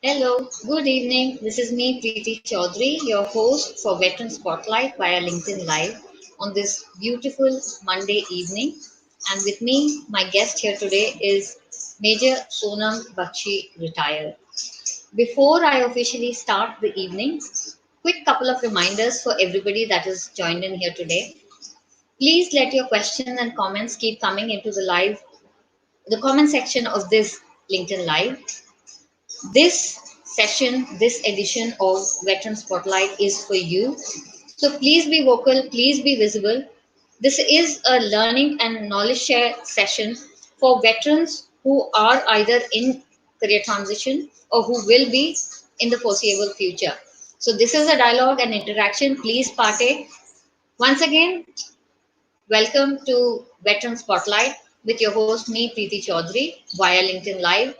Hello, good evening. This is me, Preeti Chaudhary, your host for Veteran Spotlight via LinkedIn Live on this beautiful Monday evening. And with me, my guest here today is Major Sonam Bakshi Retd. Before I officially start the evening, quick couple of reminders for everybody that is joined in here today. Please let your questions and comments keep coming into the comment section of this LinkedIn Live. This session, this edition of Veteran Spotlight is for you. So please be vocal, please be visible. This is a learning and knowledge share session for veterans who are either in career transition or who will be in the foreseeable future. So this is a dialogue and interaction. Please partake. Once again, welcome to Veteran Spotlight with your host, me, Preeti Chaudhary, via LinkedIn Live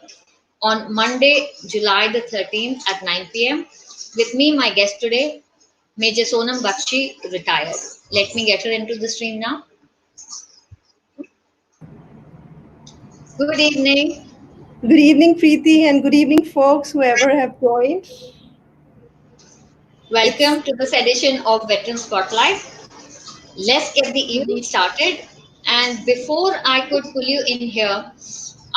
on Monday, July the 13th at 9 p.m. With me, my guest today, Major Sonam Bakshi, retired. Let me get her into the stream now. Good evening. Good evening, Preeti, and good evening, folks, whoever have joined. It's Welcome to this edition of Veteran Spotlight. Let's get the evening started. And before I could pull you in here,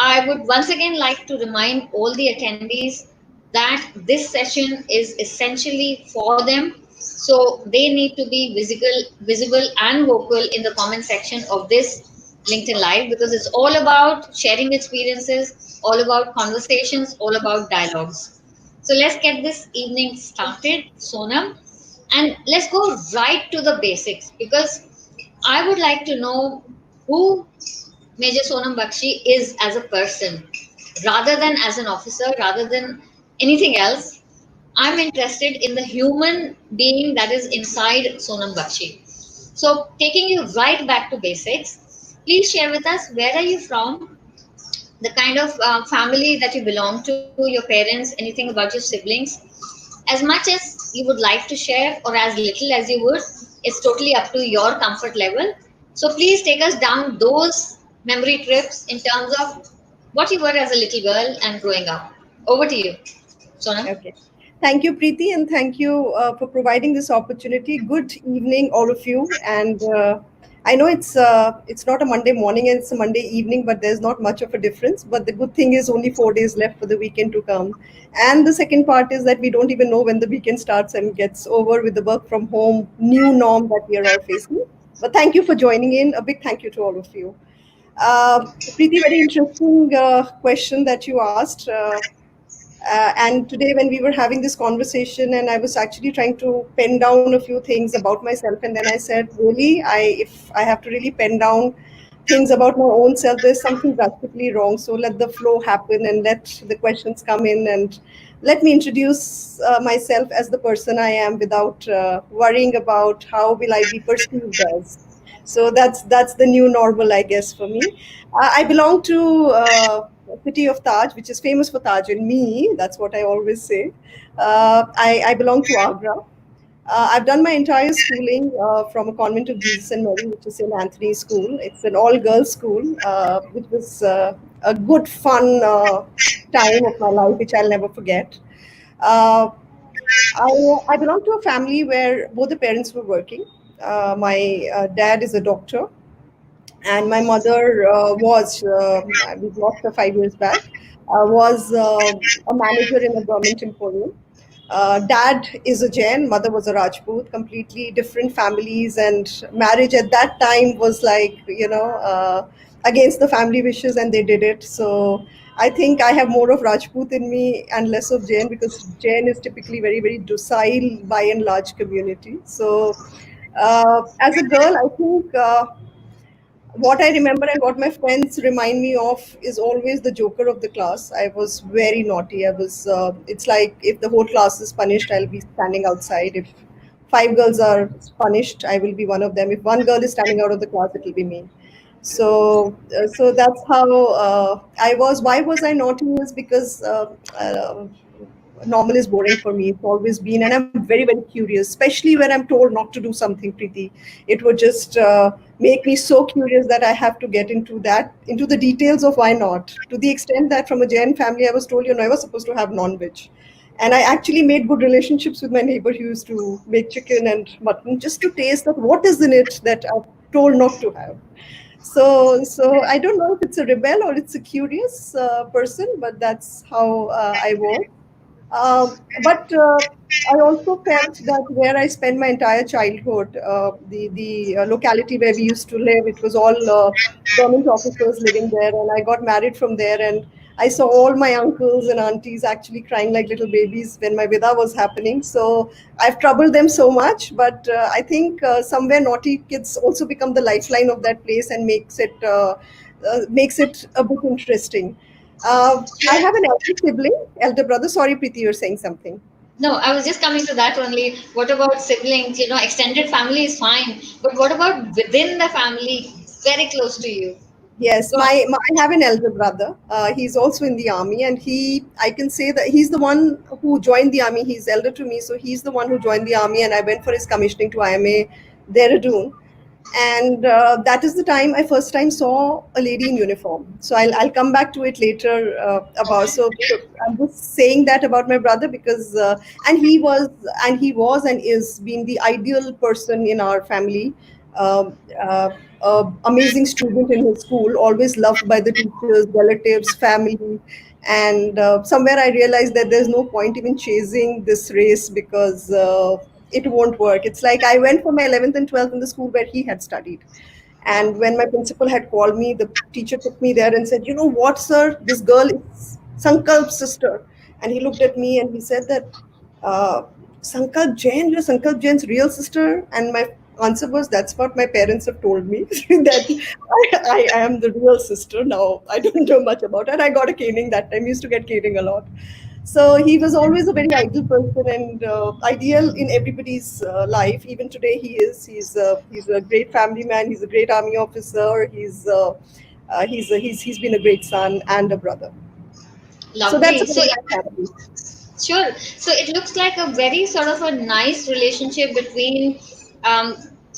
I would once again like to remind all the attendees that this session is essentially for them. So they need to be visible and vocal in the comment section of this LinkedIn Live because it's all about sharing experiences, all about conversations, all about dialogues. So let's get this evening started, Sonam, and let's go right to the basics because I would like to know who Major Sonam Bakshi is as a person rather than as an officer, rather than anything else. I'm interested in the human being that is inside Sonam Bakshi. So, taking you right back to basics, please share with us where are you from, the kind of family that you belong to, your parents, anything about your siblings. As much as you would like to share, or as little as you would, it's totally up to your comfort level. So please take us down those memory trips in terms of what you were as a little girl and growing up. Over to you, Sonam. okay. Thank you, Preeti, and thank you for providing this opportunity. Good evening, all of you. And I know it's not a Monday morning and it's a Monday evening, but there's not much of a difference. But the good thing is only 4 days left for the weekend to come. And the second part is that we don't even know when the weekend starts and gets over with the work from home new norm that we are all facing. But thank you for joining in. A big thank you to all of you. Preeti, very interesting question that you asked. And today, when we were having this conversation, and I was actually trying to pen down a few things about myself, and then I said, really, if I have to really pen down things about my own self, there's something drastically wrong. So let the flow happen and let the questions come in, and let me introduce myself as the person I am without worrying about how will I be perceived as. So that's the new normal, I guess, for me. I belong to city of Taj, which is famous for Taj and me. That's what I always say. I belong to Agra. I've done my entire schooling from a convent of Jesus and Mary, which is St. Anthony's School. It's an all-girls school, which was a good, fun time of my life, which I'll never forget. Uh, I, I belong to a family where both the parents were working. My dad is a doctor, and my mother we lost her 5 years back, was a manager in a government emporium. Dad is a Jain, mother was a Rajput, completely different families, and marriage at that time was like, against the family wishes, and they did it. So I think I have more of Rajput in me and less of Jain, because Jain is typically very, very docile by and large community. So as a girl, I think what I remember and what my friends remind me of is always the joker of the class. I was very naughty. It's like if the whole class is punished, I'll be standing outside. If five girls are punished, I will be one of them. If one girl is standing out of the class, it will be me. So that's how I was. Why was I naughty? Is because normal is boring for me. It's always been, and I'm very, very curious, especially when I'm told not to do something, Preeti. It would just make me so curious that I have to get into the details of why not. To the extent that from a Jain family, I was told you're never supposed to have non-veg. And I actually made good relationships with my neighbor who used to make chicken and mutton just to taste that what is in it that I'm told not to have. So I don't know if it's a rebel or it's a curious person, but that's how I was. But I also felt that where I spent my entire childhood, the locality where we used to live, it was all government officers living there, and I got married from there, and I saw all my uncles and aunties actually crying like little babies when my vida was happening. So I've troubled them so much, but I think somewhere naughty kids also become the lifeline of that place and makes it a bit interesting. I have an elder sibling, elder brother. Sorry, Preeti, you're saying something. No, I was just coming to that only. What about siblings? You know, extended family is fine, but what about within the family, very close to you? Yes, Go on. I have an elder brother. He's also in the army, and I can say that he's the one who joined the army. He's elder to me, so he's the one who joined the army, and I went for his commissioning to IMA Dehradun. And that is the time I first time saw a lady in uniform. So I'll come back to it later about. So I'm just saying that about my brother because and he was and is being the ideal person in our family. Um, Amazing student in his school, always loved by the teachers, relatives, family. And somewhere I realized that there's no point even chasing this race because it won't work. It's like I went for my 11th and 12th in the school where he had studied. And when my principal had called me, the teacher took me there and said, "You know what, sir? This girl is Sankalp's sister." And he looked at me and he said that, uh, "Sankalp Jain, you're Sankalp Jain's real sister?" And my answer was, "That's what my parents have told me, that I am the real sister." Now, I don't know much about it. I got a caning that time. I used to get caning a lot. So he was always a very ideal person and ideal in everybody's life. Even today, he is. He's a great family man. He's a great army officer. He's been a great son and a brother. So that's Lovely. about my family. Sure. So it looks like a very sort of a nice relationship between, um,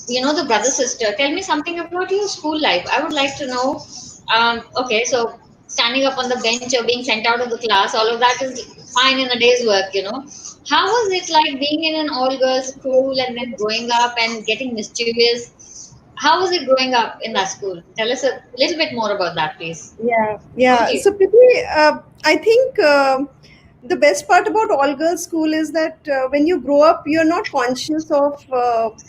the brother sister. Tell me something about your school life. I would like to know. Okay, so standing up on the bench or being sent out of the class, all of that is fine in a day's work. How was it like being in an all-girls school and then growing up and getting mischievous? How was it growing up in that school? Tell us a little bit more about that, please. Yeah, Over to yeah. you. So, Priti, I think the best part about all girls school is that when you grow up, you're not conscious of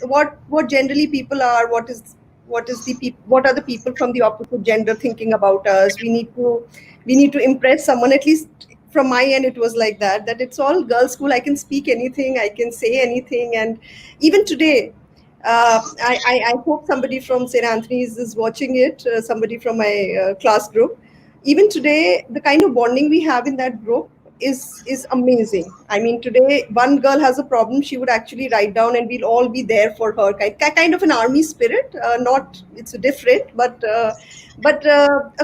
what generally people are. What are the people from the opposite gender thinking about us? We need to impress someone. At least from my end, it was like that. That it's all girls school. I can speak anything. I can say anything, and even today. I hope somebody from St. Anthony's is watching it, somebody from my class group. Even today, the kind of bonding we have in that group is amazing. I mean, today, one girl has a problem, she would actually write down, and we'll all be there for her. Kind of an army spirit, not it's different, but a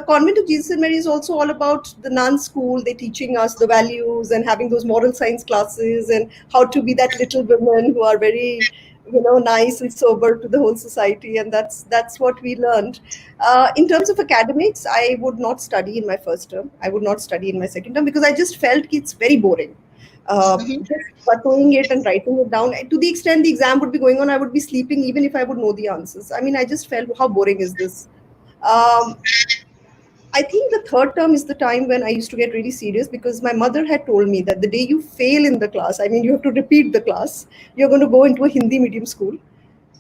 convent of Jesus and Mary is also all about the nun school. They're teaching us the values and having those moral science classes and how to be that little women who are very nice and sober to the whole society, and that's what we learned. In terms of academics, I would not study in my first term. I would not study in my second term because I just felt it's very boring. Just doing it and writing it down, to the extent the exam would be going on, I would be sleeping even if I would know the answers. I mean, I just felt, how boring is this? um, I think the third term is the time when I used to get really serious because my mother had told me that the day you fail in the class, I mean, you have to repeat the class, you're going to go into a Hindi medium school.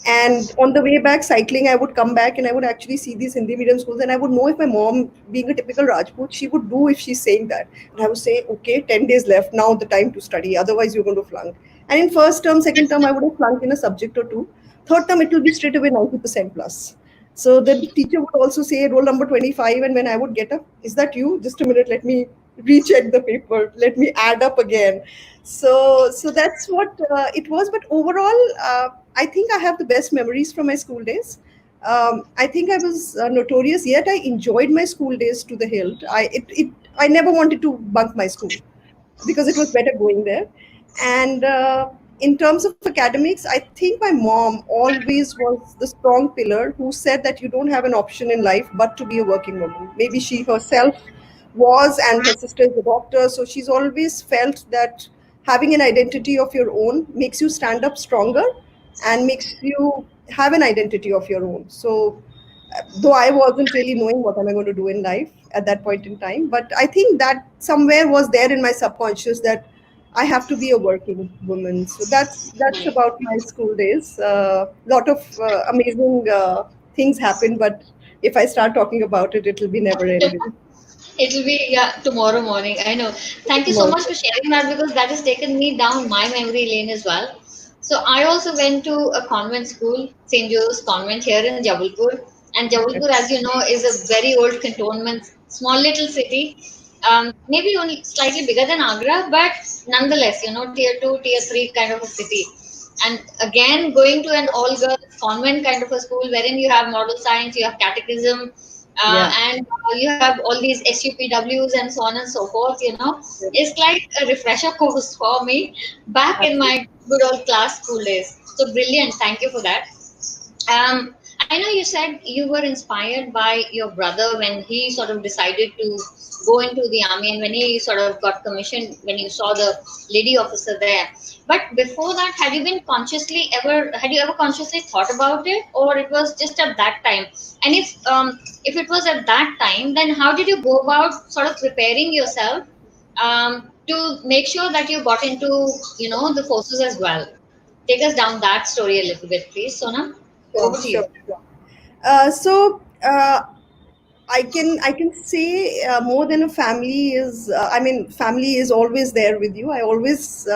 And on the way back cycling, I would come back and I would actually see these Hindi medium schools, and I would know if my mom, being a typical Rajput, she would do if she's saying that. And I would say, okay, 10 days left, now the time to study, otherwise you're going to flunk. And in first term, second term, I would have flunked in a subject or two. Third term, it will be straight away 90% plus. So the teacher would also say roll number 25. And when I would get up, is that you? Just a minute, let me recheck the paper. Let me add up again. So that's what it was. But overall, I think I have the best memories from my school days. I think I was notorious, yet I enjoyed my school days to the hilt. I never wanted to bunk my school. because it was better going there. And in terms of academics, I think my mom always was the strong pillar who said that you don't have an option in life but to be a working woman. Maybe she herself was, and her sister is a doctor, so she's always felt that having an identity of your own makes you stand up stronger and makes you have an identity of your own. So though I wasn't really knowing what am I going to do in life at that point in time, but I think that somewhere was there in my subconscious that I have to be a working woman. So that's Right. about my school days. A lot of amazing things happened, but if I start talking about it, it'll be never ending. It'll be, yeah, tomorrow morning. I know. Thank you so much for sharing that, because that has taken me down my memory lane as well. So I also went to a convent school, St. Joseph's Convent here in Jabalpur. And Jabalpur, as you know, is a very old cantonment, small little city. Maybe only slightly bigger than Agra, but nonetheless, tier two, tier three kind of a city. And again, going to an all girls convent kind of a school wherein you have model science, you have catechism, Yeah. and you have all these SUPWs and so on and so forth, it's like a refresher course for me back in Absolutely. my good old class school days. So brilliant. Thank you for that. I know you said you were inspired by your brother when he sort of decided to go into the army, and when he sort of got commissioned, when you saw the lady officer there. But before that, had you ever consciously thought about it, or it was just at that time? And if it was at that time, then how did you go about sort of preparing yourself to make sure that you got into the forces as well? Take us down that story a little bit, please, Sonam. Sure, Over to sure, you. sure. So I can say more than a family is. I mean, family is always there with you. I always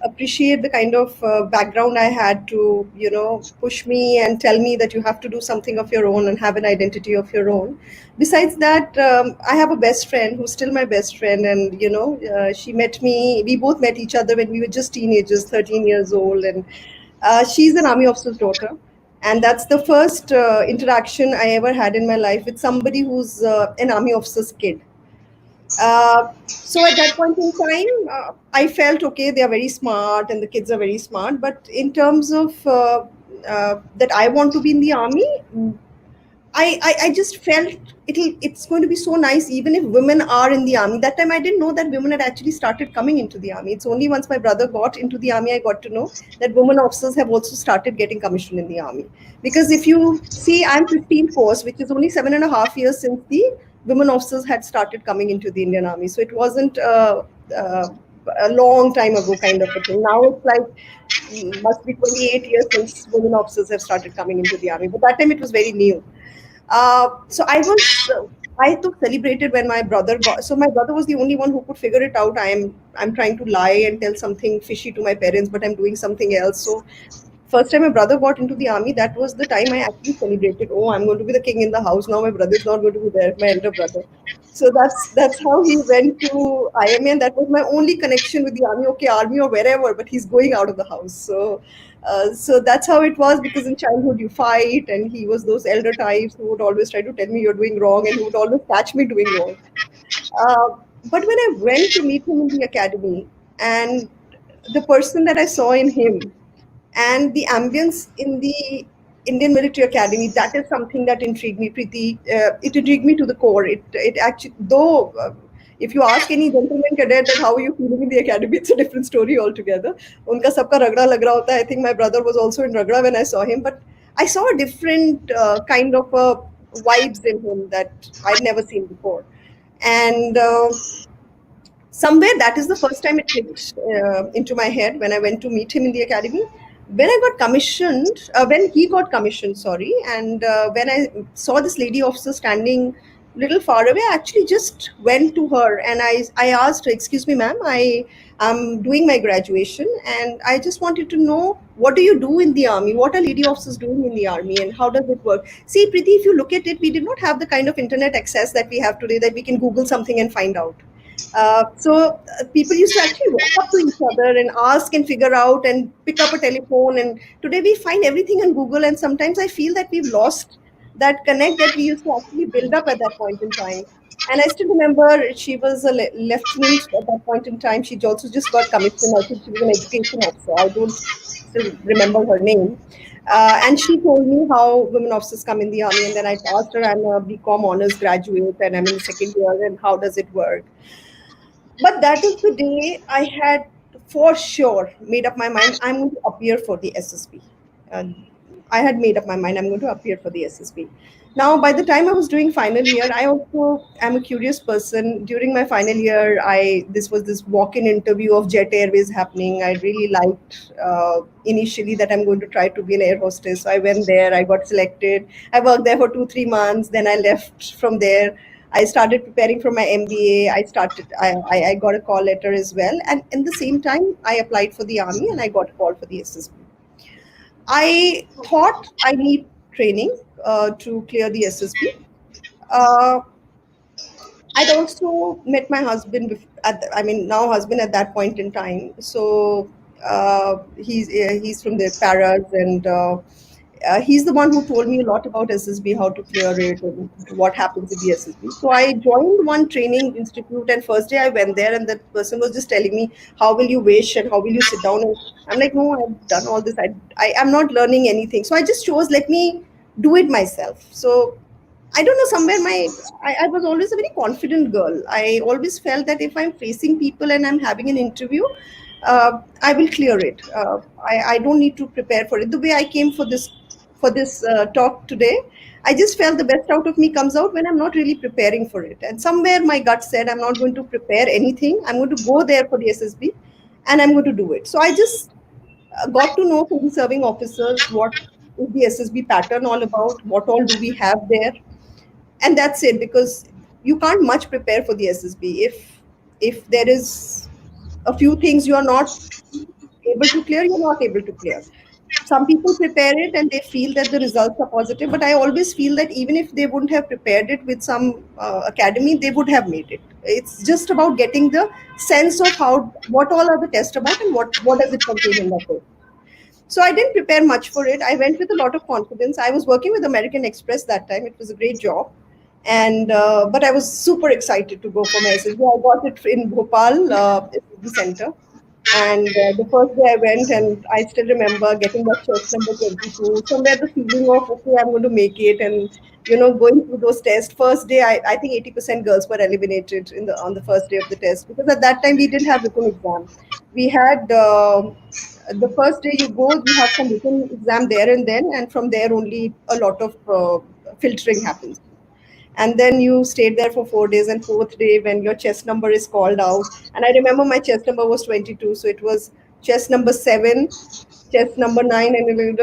appreciate the kind of background I had to push me and tell me that you have to do something of your own and have an identity of your own. Besides that, I have a best friend who's still my best friend, and she met me. We both met each other when we were just teenagers, 13 years old, and she's an army officer's daughter, and that's the first interaction I ever had in my life with somebody who's an army officer's kid. Uh, so at that point in time, I felt okay. They are very smart, and the kids are very smart. But in terms of that, I want to be in the army. I just felt it's going to be so nice even if women are in the army. That time I didn't know that women had actually started coming into the army. It's only once my brother got into the army I got to know that women officers have also started getting commissioned in the army. Because if you see, I'm 15 force, which is only 7.5 years since the women officers had started coming into the Indian army. So it wasn't uh, a long time ago kind of a thing. Now it's like must be 28 years since women officers have started coming into the army. But that time it was very new. So I took celebrated when my brother got. So my brother was the only one who could figure it out. I'm trying to lie and tell something fishy to my parents, but I'm doing something else. So first time my brother got into the army, that was the time I actually celebrated. Oh, I'm going to be the king in the house now. My brother is not going to be there. My elder brother. So that's how he went to IMA, and that was my only connection with the army. Okay, army or wherever, but he's going out of the house. So that's how it was. Because in childhood you fight, and he was those elder types who would always try to tell me you're doing wrong, and he would always catch me doing wrong. But when I went to meet him in the academy, and the person that I saw in him and the ambience in the Indian Military Academy, that is something that intrigued me pretty. It intrigued me to the core. It actually, though, if you ask any gentleman cadet that how are you feeling in the academy, it's a different story altogether. Unka sabka ragda lag raha hota hai. I think my brother was also in ragda when I saw him, but I saw a different kind of vibes in him that I'd never seen before, and. Somewhere that is the first time it clicked into my head when I went to meet him in the academy. When I got commissioned, when he got commissioned, sorry, and when I saw this lady officer standing little far away, I actually just went to her and I asked her, "Excuse me, ma'am, I am doing my graduation and I just wanted to know what do you do in the army? What are lady officers doing in the army and how does it work?" See, Preeti, if you look at it, we did not have the kind of internet access that we have today that we can Google something and find out. So people used to actually walk up to each other and ask and figure out and pick up a telephone. And today we find everything on Google. And sometimes I feel that we've lost that connect that we used to actually build up at that point in time. And I still remember she was a lieutenant at that point in time. She also just got commissioned. I think she was an education officer. I don't still remember her name. And she told me how women officers come in the army. And then I asked her, I'm a BCom honors graduate and I'm in the second year, and how does it work? But that is the day I had for sure made up my mind I'm going to appear for the SSB. And I had made up my mind I'm going to appear for the SSB. Now, by the time I was doing final year, I also am a curious person. During my final year, I this was this walk-in interview of Jet Airways happening. I really liked initially that I'm going to try to be an air hostess. So I went there. I got selected. I worked there for 2 3 months. Then I left from there. I started preparing for my MBA. I got a call letter as well. And in the same time, I applied for the army and I got a call for the SSB. I thought I need training to clear the SSB. Uh, I'd also met my husband, I mean, now husband at that point in time. So he's from the paras, and he's the one who told me a lot about SSB, how to clear it, and what happens in the SSB. So I joined one training institute, and first day I went there, and that person was just telling me, "How will you wish and how will you sit down?" And I'm like, "No, I've done all this. I am not learning anything." So I just chose, let me do it myself. So I don't know, somewhere I was always a very confident girl. I always felt that if I'm facing people and I'm having an interview, I will clear it. I don't need to prepare for it. The way I came for this talk today, I just felt the best out of me comes out when I'm not really preparing for it. And somewhere my gut said I'm not going to prepare anything. I'm going to go there for the SSB, and I'm going to do it. So I just got to know from the serving officers what is the SSB pattern all about, what all do we have there, and that's it. Because you can't much prepare for the SSB if there is a few things you are not able to clear, you're not able to clear. Some people prepare it and they feel that the results are positive, but I always feel that even if they wouldn't have prepared it with some academy, they would have made it. It's just about getting the sense of how, what all are the tests about, and what does it contain in that test. So I didn't prepare much for it. I went with a lot of confidence. I was working with American Express that time. It was a great job, and but I was super excited to go for my SSB. I got it in Bhopal, SSB center, and the first day I went, and I still remember getting that chest number 22. Somewhere the feeling of, okay, I'm going to make it, and going through those tests. First day, I think 80% girls were eliminated on the first day of the test, because at that time we didn't have written exam. We had the first day you go, you have some written exam there and then, and from there only a lot of filtering happens. And then you stayed there for 4 days, and fourth day when your chest number is called out, and I remember my chest number was 22, so it was chest number 7, chest number 9, and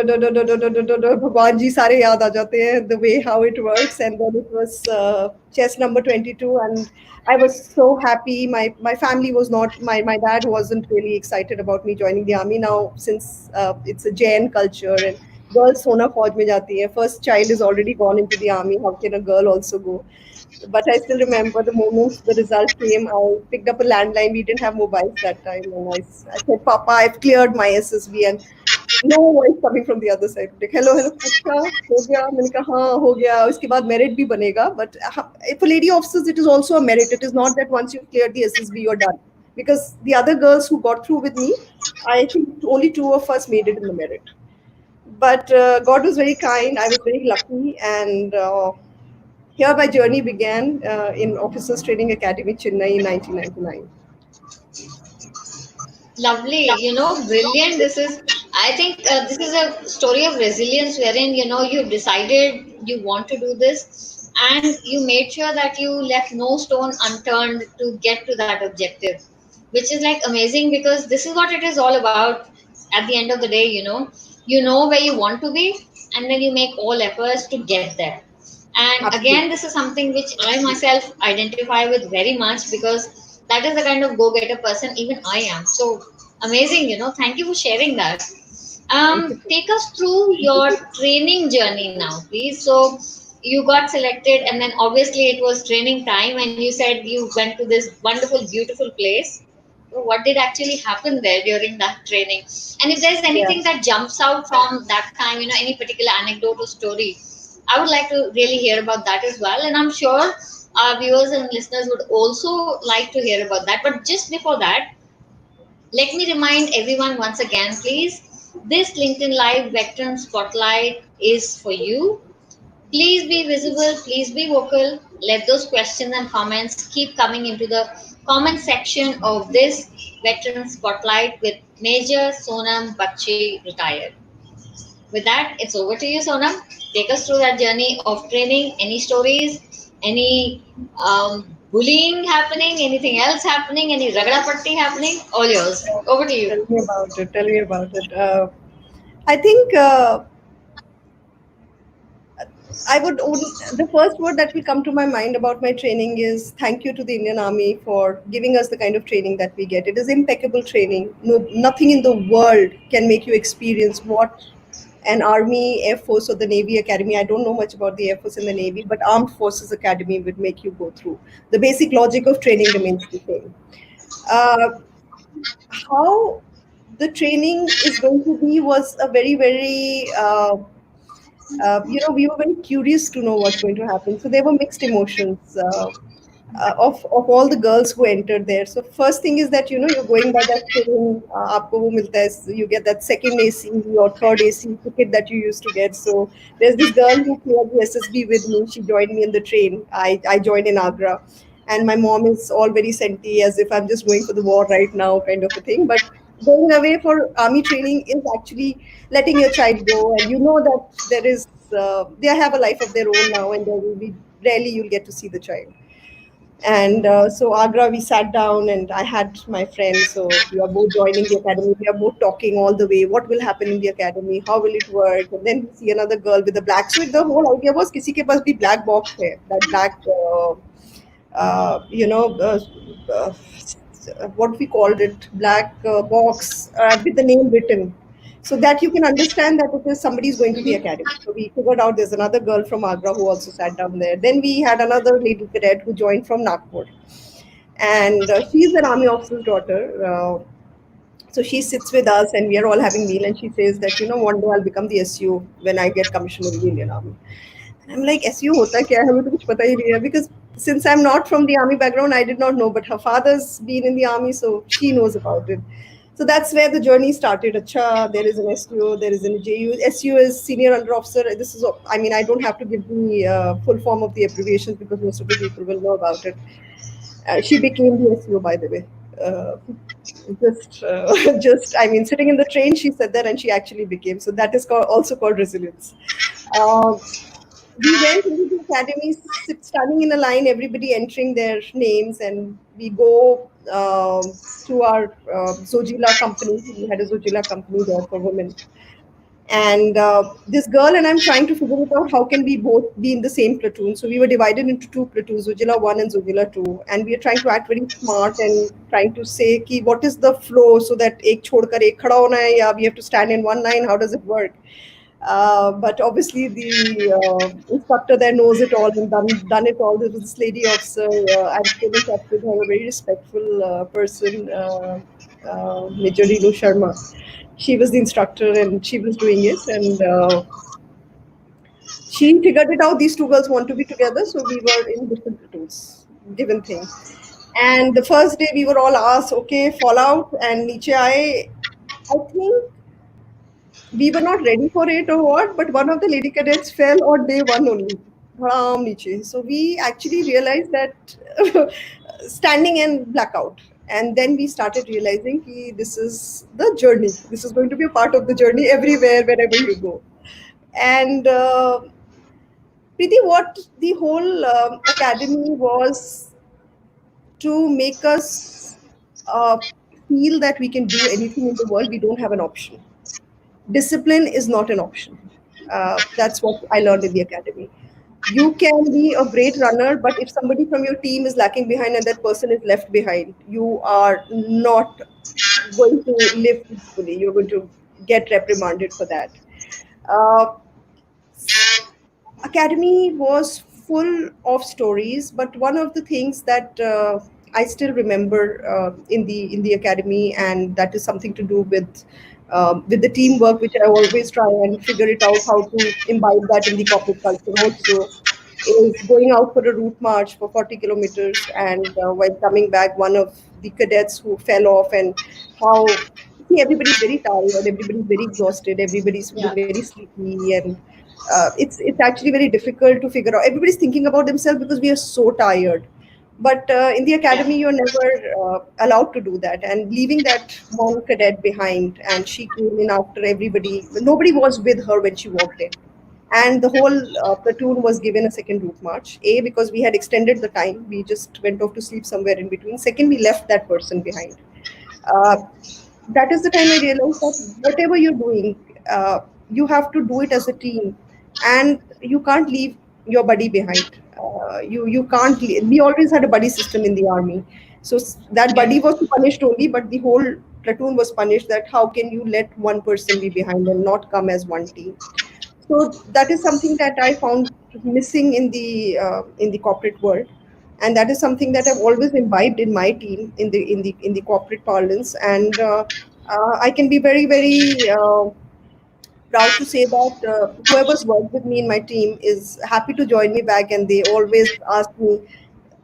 भगवान जी सारे याद आ जाते हैं, the way how it works. And then it was chest number 22, and I was so happy. My family was not, my dad wasn't really excited about me joining the army. Now, since it's a Jain culture, and girls सोना फौज में जाती है, first child is already gone into the army, how can a girl also go? But I still remember the moment the result came. I picked up a landline. We didn't have mobiles that time, and I said, "Papa, I've cleared my SSB." And no voice coming from the other side. Like, hello, hello, अच्छा हो गया? मैंने कहा हाँ हो गया. उसके बाद merit भी बनेगा. But for lady officers, it is also a merit. It is not that once you've cleared the SSB, you're done. Because the other girls who got through with me, I think only two of us made it in the merit. But God was very kind. I was very lucky, and here my journey began in Officers Training Academy, Chennai, in 1999. Lovely, brilliant. This is, I think, this is a story of resilience wherein, you decided you want to do this, and you made sure that you left no stone unturned to get to that objective, which is like amazing, because this is what it is all about. At the end of the day, you know where you want to be, and then you make all efforts to get there. And Absolutely. again, this is something which I myself identify with very much, because that is the kind of go getter person even I am. So amazing, thank you for sharing that. Thank you. Take us through your training journey now, please. So you got selected, and then obviously it was training time, and you said you went to this wonderful, beautiful place. So what did actually happen there during that training? And if there's Yeah. anything that jumps out from that time, any particular anecdote or story, I would like to really hear about that as well. And I'm sure Our viewers and listeners would also like to hear about that. But just before that, let me remind everyone once again, please, this LinkedIn Live Veteran Spotlight is for you. Please be visible, please be vocal. Let those questions and comments keep coming into the comment section of this Veteran Spotlight with Major Sonam Bakshi Retired. With that, it's over to you, Sonam. Take us through that journey of training. Any stories, any bullying happening, anything else happening, any ragada patti happening? All yours. Over to you. Tell me about it. Tell me about it. I think the first word that will come to my mind about my training is thank you to the Indian Army for giving us the kind of training that we get. It is impeccable training. No, nothing in the world can make you experience what an Army, Air Force, or the Navy Academy. I don't know much about the Air Force and the Navy, but Armed Forces Academy would make you go through. The basic logic of training remains the same. Uh, how the training is going to be was a we were very curious to know what's going to happen. So there were mixed emotions of all the girls who entered there. So first thing is that you're going by that train, aapko wo milta hai, you get that second AC or third AC ticket that you used to get. So there's this girl who cleared the SSB with me. She joined me in the train. I joined in Agra, and my mom is all very senti as if I'm just going for the war right now, kind of a thing. But going away for army training is actually letting your child go, and you know that they have a life of their own now, and there will be rarely you'll get to see the child. And so Agra, we sat down, and I had my friend. So we are both joining the academy. We are both talking all the way. What will happen in the academy? How will it work? And then we see another girl with a black. So the whole idea was, किसी के पास भी black box है, that black, uh, you know, uh, uh, what we called it, black box with the name written, so that you can understand that it is somebody is going to the academy. So we figured out there's another girl from Agra who also sat down there. Then we had another lady cadet who joined from Nagpur, and she's an army officer's daughter. So she sits with us, and we are all having meal, and she says that one day I'll become the SU when I get commissioned in the Indian Army. And I'm like, SU hota kya hai? हमें तो कुछ पता ही नहीं है, because since I'm not from the army background, I did not know. But her father's been in the army, so she knows about it. So that's where the journey started. Acha, there is an SU, there is an JU. SU is senior under officer. This is, I mean, I don't have to give the full form of the abbreviations because most of the people will know about it. She became the SU, by the way. Uh, just, I mean, sitting in the train, she said that, and she actually became. So that is also called resilience. Uh, we went into the academy, standing in a line, everybody entering their names, and we go to our Zojila company. We had a Zojila company there for women. And this girl and I'm trying to figure it out, how can we both be in the same platoon? So we were divided into two platoons, Zojila 1 and Zojila 2. And we are trying to act very smart and trying to say, ki, what is the flow so that ek chhod kar ek khada hona hai, ya we have to stand in one line, how does it work? But obviously, the instructor there knows it all and done it all. There was this lady officer. I'm still in touch with her, a very respectful person, Major Sharma. She was the instructor and she was doing it. And she figured it out. These two girls want to be together. So we were in different platoons, given thing. And the first day we were all asked, okay, fall out and niche aaye. I think we were not ready for it or what, but one of the lady cadets fell on day one only. Bham niche. So we actually realized that standing and blackout. And then we started realizing ki this is the journey. This is going to be a part of the journey everywhere, wherever you go. And Preeti, what the whole academy was to make us feel that we can do anything in the world. We don't have an option. Discipline is not an option. That's what I learned in the academy. You can be a great runner, but if somebody from your team is lacking behind and that person is left behind, you are not going to live peacefully. You're going to get reprimanded for that. Uh, Academy was full of stories, but one of the things that I still remember in the academy, and that is something to do with the teamwork, which I always try and figure it out how to imbibe that in the corporate culture also. is going out for a route march for 40 kilometers, and while coming back, one of the cadets who fell off, and how see, everybody's very tired, everybody's very exhausted, everybody's feeling Yeah. very sleepy, and it's actually very difficult to figure out. Everybody's thinking about themselves because we are so tired. But in the Yeah. academy, you're never allowed to do that. And leaving that one cadet behind, and she came in after everybody. Nobody was with her when she walked in, and the whole platoon was given a second route march. A, because we had extended the time, we just went off to sleep somewhere in between. Second, we left that person behind. uh, that is the time I realized that whatever you're doing, you have to do it as a team, and you can't leave your buddy behind. You can't. We always had a buddy system in the army, so that Yeah. buddy was punished only, but the whole platoon was punished. That how can you let one person be behind and not come as one team? So that is something that I found missing in the corporate world, and that is something that I've always imbibed in my team in the corporate parlance. And I can be very proud to say that whoever's worked with me in my team is happy to join me back, and they always ask me,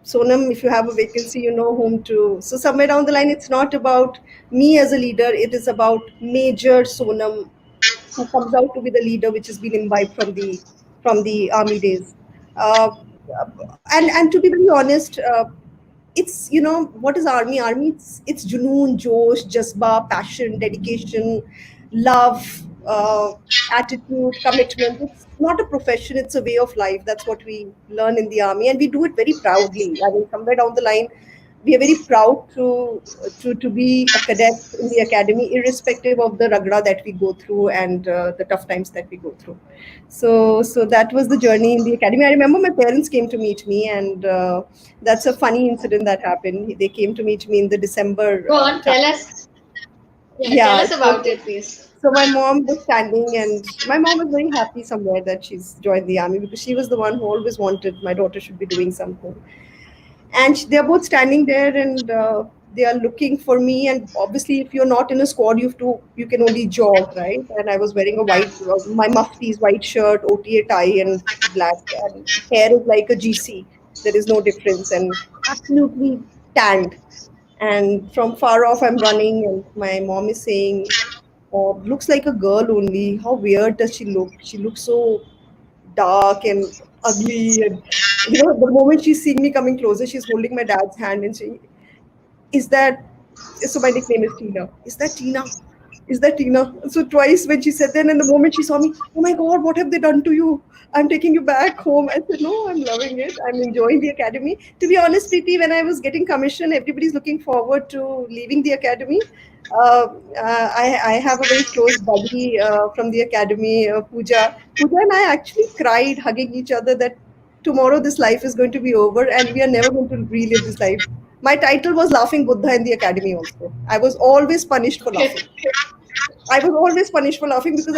Sonam, if you have a vacancy, you know whom to. So somewhere down the line, it's not about me as a leader; it is about Major Sonam, who comes out to be the leader, which has been imbibed from the army days. Uh, and to be very honest, it's what is army? Army, it's junoon, josh, jasba, passion, dedication, love, attitude, commitment. It's not a profession; it's a way of life. That's what we learn in the army, and we do it very proudly. I mean, somewhere down the line, we are very proud to be a cadet in the academy, irrespective of the ragda that we go through and the tough times that we go through. So that was the journey in the academy. I remember my parents came to meet me, and that's a funny incident that happened. They came to meet me in the December Go on, time. tell us. Yeah, tell Yeah. us about it, please. So my mom was standing, and my mom was very happy somewhere that she's joined the army, because she was the one who always wanted my daughter should be doing something. And they're both standing there, and they are looking for me. And obviously, if you're not in a squad, you can only jog, right? And I was wearing a white, my muftis, white shirt, OTA tie, and black, and hair is like a GC. There is no difference, and absolutely tanned. And from far off, I'm running, and my mom is saying, looks like a girl only. How weird does she look? She looks so dark and ugly. And the moment she's seeing me coming closer, she's holding my dad's hand and saying, "Is that?" So my nickname is Tina. Is that Tina? Is that Tina? So twice when she said that, and the moment she saw me, oh my God, what have they done to you? I'm taking you back home. I said, no, I'm loving it. I'm enjoying the academy. To be honest, Preeti, when I was getting commission, everybody's looking forward to leaving the academy. I have a very close buddy from the academy, Pooja. Pooja and I actually cried hugging each other that tomorrow this life is going to be over and we are never going to relive this life. My title was Laughing Buddha in the academy also. I was always punished for Okay. laughing. I was always punished for laughing because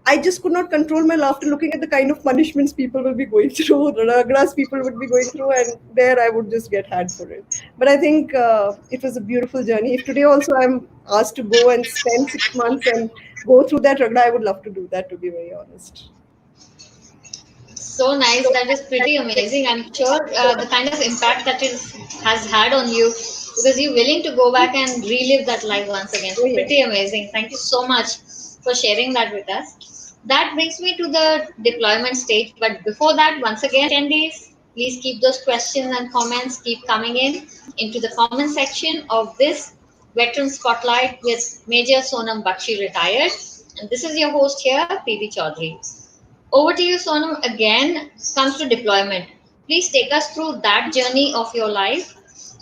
I just could not control my laughter looking at the kind of punishments people will be going through, the ragras people would be going through, and there I would just get had for it. But I think it was a beautiful journey. If today also I'm asked to go and spend 6 months and go through that ragra, I would love to do that, to be very honest. So nice. That is pretty amazing. I'm sure the kind of impact that it has had on you, because you're willing to go back and relive that life once again. Oh, yeah. Pretty amazing. Thank you so much for sharing that with us. That brings me to the deployment stage. But before that, once again, attendees, please keep those questions and comments keep coming in into the comment section of this Veteran Spotlight with Major Sonam Bakshi Retired. And this is your host here, PV Chaudhary. Over to you, Sonam. Again, comes to deployment. Please take us through that journey of your life.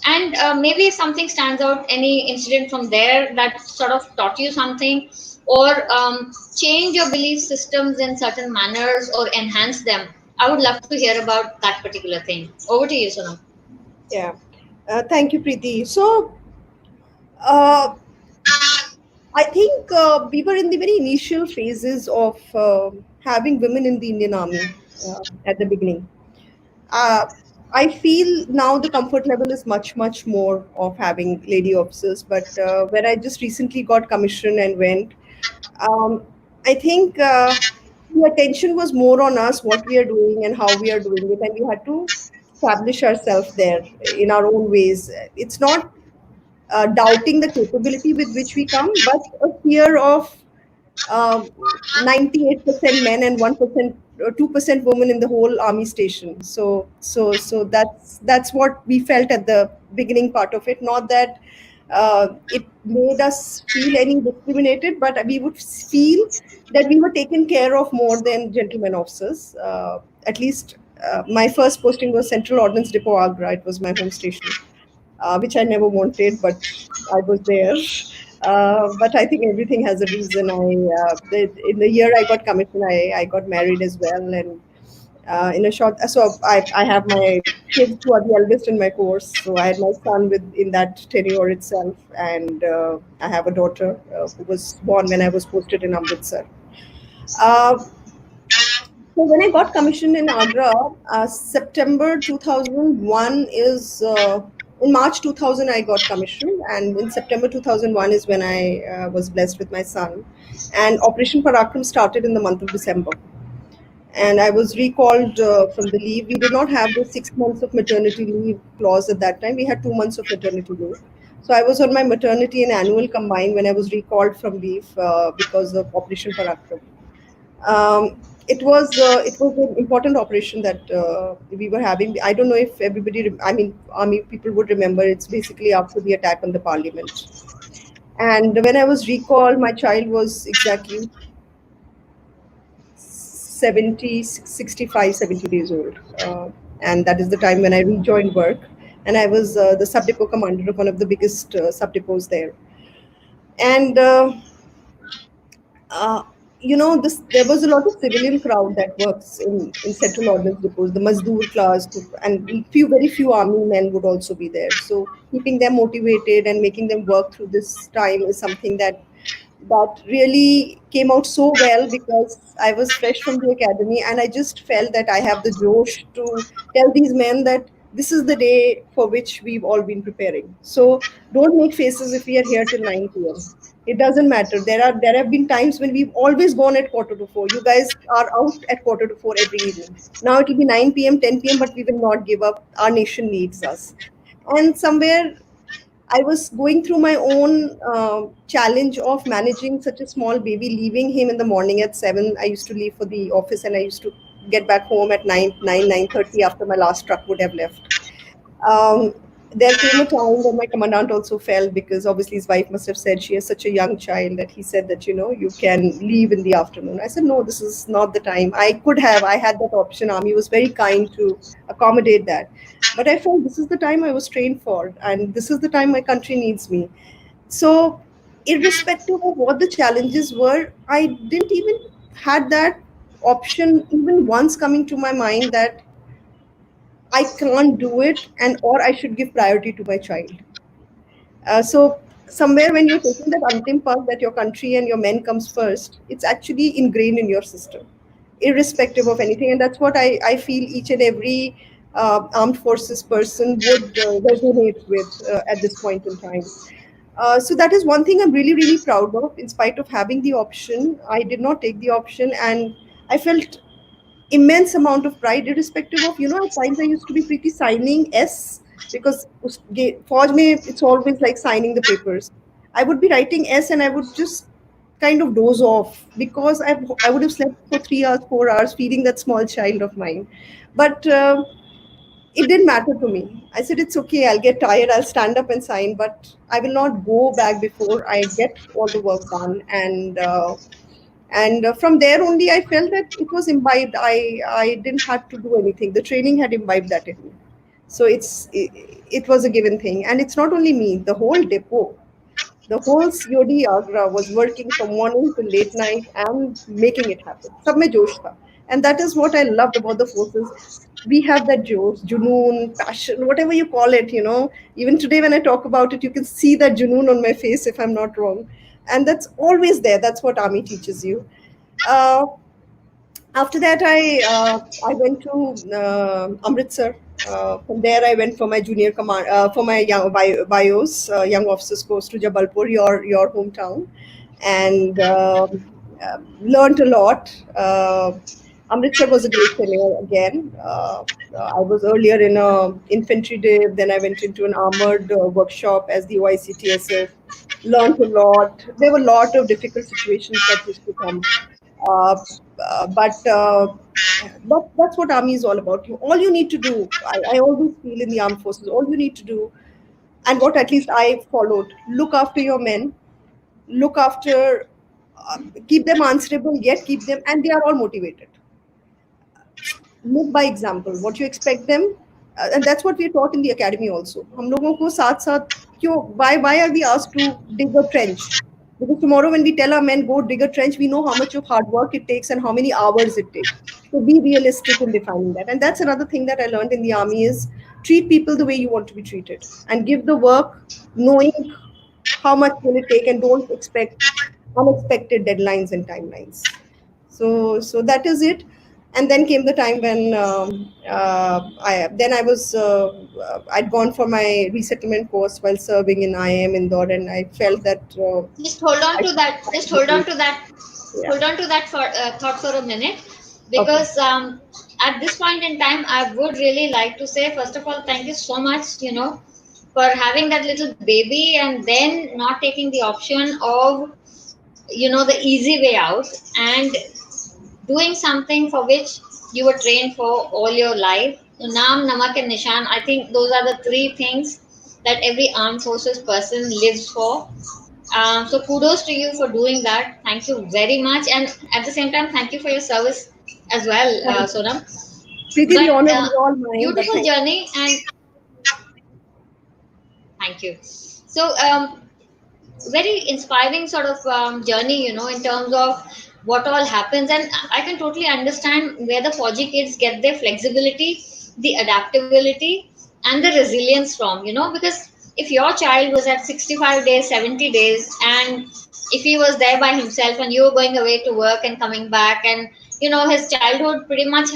And maybe if something stands out, any incident from there that sort of taught you something, or change your belief systems in certain manners or enhance them. I would love to hear about that particular thing. Over to you, Sonam. Yeah. Thank you, Preeti. So, uh, I think we were in the very initial phases of having women in the Indian Army at the beginning. Uh, I feel now the comfort level is much, much more of having lady officers. But when I just recently got commissioned and went, um, I think the attention was more on us, what we are doing and how we are doing it, and we had to establish ourselves there in our own ways. It's not doubting the capability with which we come, but a fear of uh, 98% men and 1% 2% women in the whole army station. So that's what we felt at the beginning part of it. Not that it made us feel any discriminated, but we would feel that we were taken care of more than gentlemen officers. At least my first posting was Central Ordnance Depot, Agra. It was my home station, which I never wanted, but I was there. But I think everything has a reason. In the year I got commissioned, I got married as well, and in a short, so I have my kids who are the eldest in my course. So I had my son with in that tenure itself, and I have a daughter who was born when I was posted in Amritsar. Uh, so when I got commissioned in Agra, September 2001 is in March 2000 I got commissioned, and in September 2001 is when I was blessed with my son, and Operation Parakram started in the month of December, and I was recalled from the leave. We did not have the 6 months of maternity leave clause at that time. We had 2 months of maternity leave. So I was on my maternity and annual combined when I was recalled from leave because of Operation Parakram. It was an important operation that we were having. I don't know if everybody, I mean, army people would remember. It's basically after the attack on the parliament. And when I was recalled, my child was exactly 65, 70 days old. And that is the time when I rejoined work. And I was the sub depot commander of one of the biggest sub depots there. And uh, this there was a lot of civilian crowd that works in central ordnance depots, the Mazdoor class, and very few army men would also be there. So keeping them motivated and making them work through this time is something that really came out so well, because I was fresh from the academy and I just felt that I have the josh to tell these men that this is the day for which we've all been preparing. So don't make faces if we are here till 9 p.m. It doesn't matter. There have been times when we've always gone at quarter to four. You guys are out at quarter to four every evening. Now it will be 9 p.m., 10 p.m., but we will not give up. Our nation needs us. And somewhere I was going through my own challenge of managing such a small baby, leaving him in the morning at 7. I used to leave for the office and I used to get back home at 9:30 after my last truck would have left. Um, there came a time when my commandant also fell, because obviously his wife must have said she has such a young child, that he said that, you can leave in the afternoon. I said, no, this is not the time. I had that option. Army was very kind to accommodate that. But I felt this is the time I was trained for, and this is the time my country needs me. So, irrespective of what the challenges were, I didn't even had that option even once coming to my mind that I can't do it, and or I should give priority to my child. So somewhere when you're taking that antim path that your country and your men comes first, it's actually ingrained in your system, irrespective of anything. And that's what I feel each and every armed forces person would resonate with at this point in time. So that is one thing I'm really, really proud of. In spite of having the option, I did not take the option, and I felt immense amount of pride, irrespective of, at times I used to be pretty signing S, because Fauj mein, it's always like signing the papers. I would be writing S and I would just kind of doze off, because I would have slept for 3 hours, 4 hours, feeding that small child of mine. But it didn't matter to me. I said, it's okay, I'll get tired, I'll stand up and sign, but I will not go back before I get all the work done. And from there only I felt that it was imbibed. I didn't have to do anything. The training had imbibed that in me. So it was a given thing. And it's not only me, the whole depot, the whole COD Agra was working from morning to late night and making it happen. Sab mein josh tha. And that is what I loved about the forces. We have that josh, junoon, passion, whatever you call it. Even today when I talk about it, you can see that junoon on my face if I'm not wrong. And that's always there. That's what army teaches you. Uh, After that, I went to Amritsar. From there, I went for my junior command for my bios young officers course to Jabalpur, your hometown, and learned a lot. Amritsar was a great tenure again. I was earlier in a infantry div, then I went into an armored workshop as the OICTSF. Learned a lot. There were a lot of difficult situations that used to come. Uh, but that's what army is all about. All you need to do, I always feel in the armed forces, all you need to do, and what at least I followed, look after your men, look after, keep them answerable, yet keep them, and they are all motivated. Live by example. What you expect them, and that's what we are taught in the academy also. हम लोगों को साथ साथ क्यों, why are we asked to dig a trench? Because tomorrow when we tell our men go dig a trench, we know how much of hard work it takes and how many hours it takes. So be realistic in defining that. And that's another thing that I learned in the army is treat people the way you want to be treated and give the work knowing how much will it take, and don't expect unexpected deadlines and timelines. So that is it. And then came the time when I was I'd gone for my resettlement course while serving in IIM Indore, and I felt that Just hold on I to that. Just hold on to that. yeah. Hold on to that for thought for a minute, Okay. because at this point in time, I would really like to say, first of all, thank you so much. For having that little baby and then not taking the option of the easy way out, and doing something for which you were trained for all your life. So Naam, Namak, and Nishan, I think those are the three things that every armed forces person lives for. So kudos to you for doing that. Thank you very much, and at the same time, thank you for your service as well, Thank you. Sonam. Preeti, the But honor is all mine, but beautiful thank you. journey, and thank you. So very inspiring sort of journey, in terms of what all happens. And I can totally understand where the Fauji kids get their flexibility, the adaptability, and the resilience from, because if your child was at 65 days, 70 days, and if he was there by himself and you were going away to work and coming back, and, his childhood pretty much,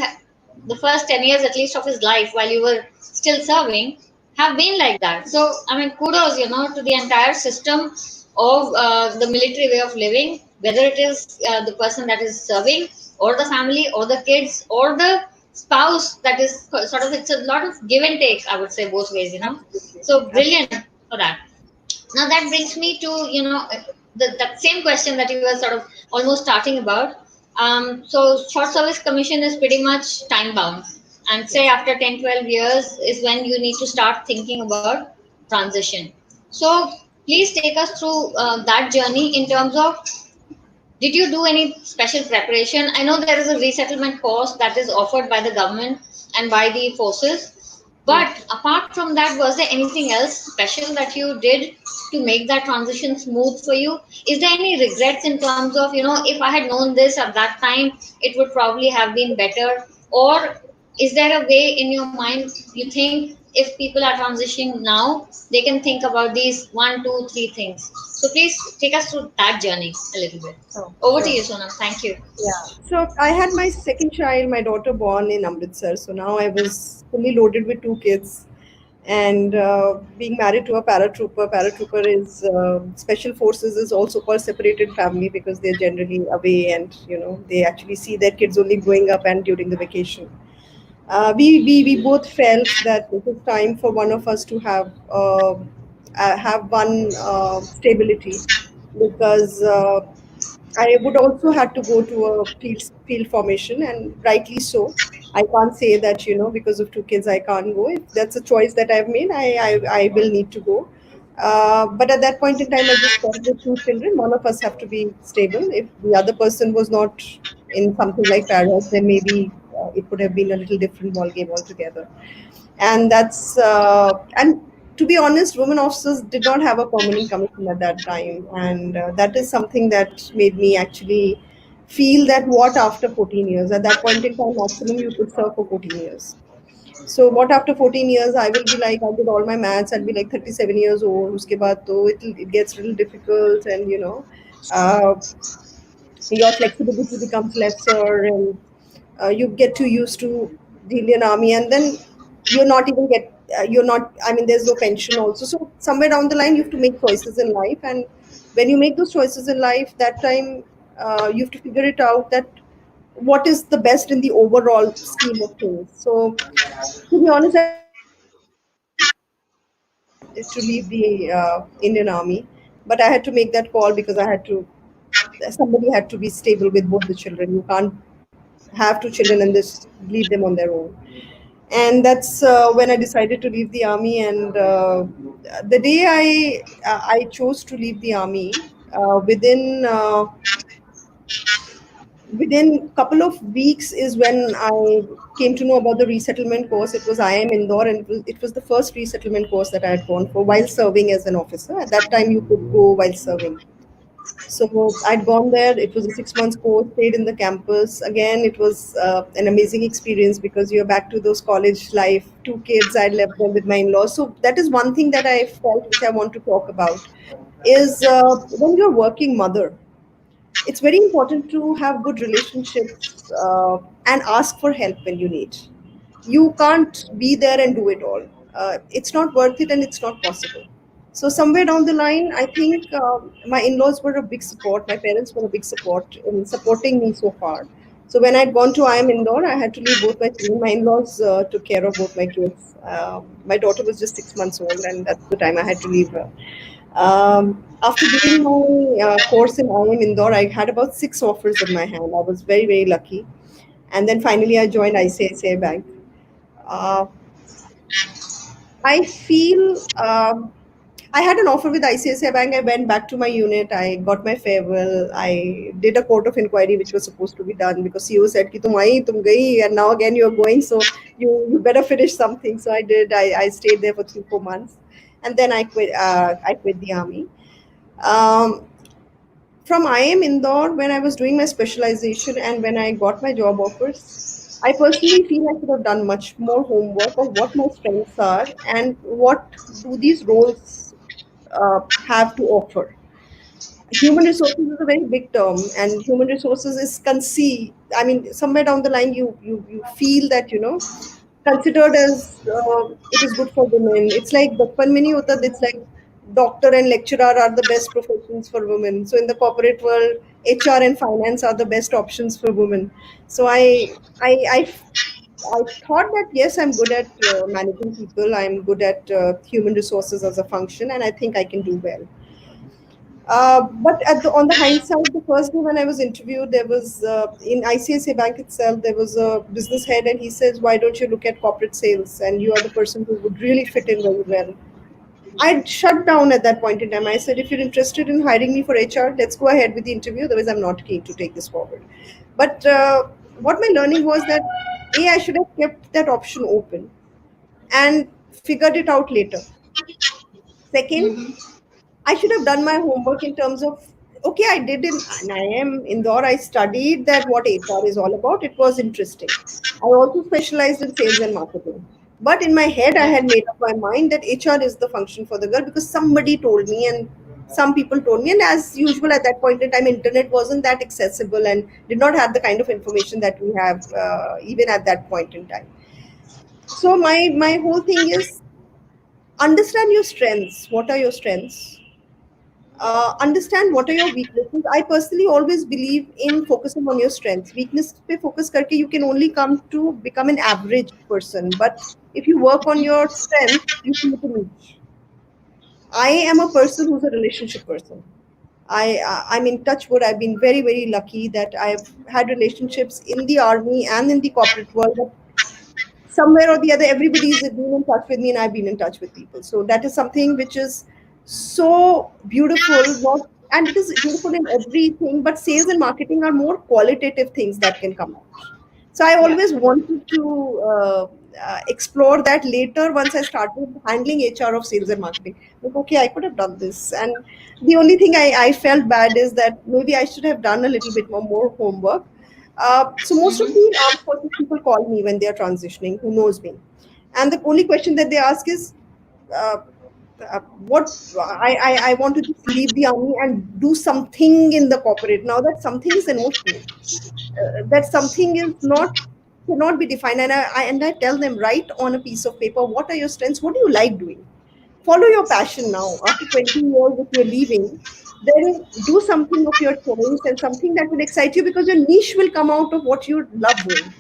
the first 10 years at least of his life while you were still serving, have been like that. So, I mean, kudos, to the entire system of the military way of living, whether it is the person that is serving, or the family, or the kids, or the spouse that is sort of, it's a lot of give and take, I would say, both ways. Absolutely. So, Absolutely. brilliant for that. Now, that brings me to, that same question that you were sort of almost starting about. So, short service commission is pretty much time bound. And say Yes. after 10, 12 years is when you need to start thinking about transition. So, please take us through that journey in terms of, did you do any special preparation? I know there is a resettlement course that is offered by the government and by the forces. Yes. But apart from that, was there anything else special that you did to make that transition smooth for you? Is there any regrets in terms of, if I had known this at that time, it would probably have been better? Or is there a way in your mind you think if people are transitioning now, they can think about these one, two, three things? So please take us through that journey a little bit. Sure. Over to Sure. you, Sonam. Thank you. Yeah. So I had my second child, my daughter, born in Amritsar. So now I was fully loaded with two kids. And being married to a paratrooper is special forces is also called separated family because they're generally away, and they actually see their kids only growing up and during the vacation. We both felt that it is time for one of us to have one stability, because I would also had to go to a field formation, and rightly so. I can't say that because of two kids I can't go. If that's a choice that I've made, I will need to go. But at that point in time, I just thought with two children, one of us have to be stable. If the other person was not in something like paras, then maybe it would have been a little different ball game altogether. And to be honest, women officers did not have a permanent commission at that time, and that is something that made me actually feel that what after 14 years, at that point in time maximum you could serve for 14 years. So what after 14 years, I will be like, I did all my maths, I'll be like 37 years old. Uske baad to it gets a little difficult, and uh, your flexibility becomes lesser, and you get too used to the Indian Army, and then you're not, I mean, there's no pension also. So somewhere down the line, you have to make choices in life, and when you make those choices in life, that time. you have to figure it out that what is the best in the overall scheme of things. So, to be honest, I decided to leave the Indian Army, but I had to make that call because I had to. Somebody had to be stable with both the children. You can't have two children and just leave them on their own. And that's when I decided to leave the army. And the day I chose to leave the army, within couple of weeks is when I came to know about the resettlement course. It was IIM Indore, and it was the first resettlement course that I had gone for while serving as an officer. At that time, you could go while serving. So I'd gone there. It was a 6 months course, stayed in the campus. Again, it was an amazing experience because you're back to those college life. Two kids, I left them with my in-laws. So that is one thing that I felt which I want to talk about is when you're working mother, it's very important to have good relationships and ask for help when you need. You can't be there and do it all. It's not worth it and it's not possible. So somewhere down the line, I think my in-laws were a big support. My parents were a big support in supporting me so far. So when I'd gone to IIM Indore, I had to leave both my children. My in-laws took care of both my kids. My daughter was just 6 months old, and that's the time I had to leave her. After doing my course in IIM Indore, I had about six offers in my hand. I was very, very lucky. And then finally, I joined ICICI Bank. Uh, I feel I had an offer with ICICI Bank. I went back to my unit. I got my farewell. I did a court of inquiry, which was supposed to be done because CEO said, "Ki tum aayi, tum gayi, and now again you're going, so you better finish something." So I did. I stayed there for 3 4 months, and then I quit. I quit the army. Um, from IIM Indore, when I was doing my specialization and when I got my job offers, I personally feel I could have done much more homework of what my strengths are and what do these roles have to offer. Human resources is a very big term, and human resources is conceived. I mean, somewhere down the line, you feel that considered as it is good for women. It's like bachpan mein nahi hota. It's like doctor and lecturer are the best professions for women. So in the corporate world, HR and finance are the best options for women. So I I I thought that yes, I'm good at managing people. I'm good at human resources as a function, and I think I can do well. But on the hindsight, the first day when I was interviewed, there was in ICICI Bank itself, there was a business head, and he says, "Why don't you look at corporate sales? And you are the person who would really fit in very well." I shut down at that point in time. I said, "If you're interested in hiring me for HR, let's go ahead with the interview. Otherwise, I'm not keen to take this forward." But what my learning was that I should have kept that option open and figured it out later. Second, I should have done my homework in terms of okay, I did in IIM Indore. I studied that what HR is all about. It was interesting. I also specialized in sales and marketing. But in my head, I Yeah. had made up my mind that HR is the function for the girl because somebody told me and some people told me. And as usual, at that point in time, internet wasn't that accessible and did not have the kind of information that we have even at that point in time. So my whole thing is understand your strengths. What are your strengths? Understand what are your weaknesses. I personally always believe in focusing on your strengths. Weakness पे focus करके you can only come to become an average person. But if you work on your strength, you can reach. I am a person who's a relationship person. I'm in touch wood. I've been very very lucky that I've had relationships in the army and in the corporate world somewhere or the other everybody's been in touch with me and I've been in touch with people, so that is something which is so beautiful. Not And it is beautiful in everything, but sales and marketing are more qualitative things that can come out. So I Yeah. always wanted to explore that later once I started handling HR of sales and marketing. Like, okay, I could have done this. And the only thing I felt bad is that maybe I should have done a little bit more homework. So most of the armed forces people call me when they are transitioning, who knows me. And the only question that they ask is, uh, what I want to just leave the army and do something in the corporate. Now that something is emotional, that something is not cannot be defined, and I tell them, write on a piece of paper what are your strengths, what do you like doing, follow your passion. Now after 20 years if you're leaving, then do something of your choice and something that will excite you, because your niche will come out of what you love doing.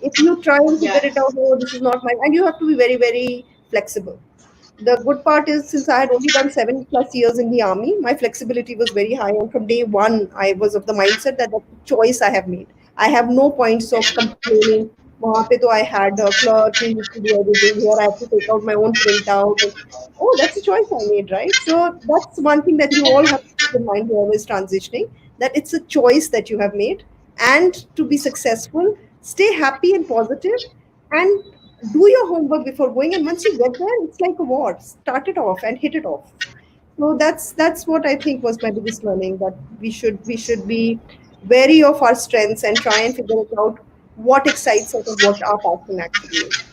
If you try and figure Yeah. it out, oh, this is not my, and you have to be very, very flexible. The good part is, since I had only done 7+ years in the army, my flexibility was very high. And from day one, I was of the mindset that that's a choice I have made. I have no points of complaining. वहाँ पे तो I had a clerk who used to do everything. Here I have to take out my own printout. And, oh, that's a choice I made, right? So that's one thing that you all have to keep in mind whoever is transitioning, that it's a choice that you have made. And to be successful, stay happy and positive, and do your homework before going. And once you get there, it's like a war. Start it off and hit it off. So that's what I think was my biggest learning, that we should be wary of our strengths and try and figure it out what excites us and what our passion actually is.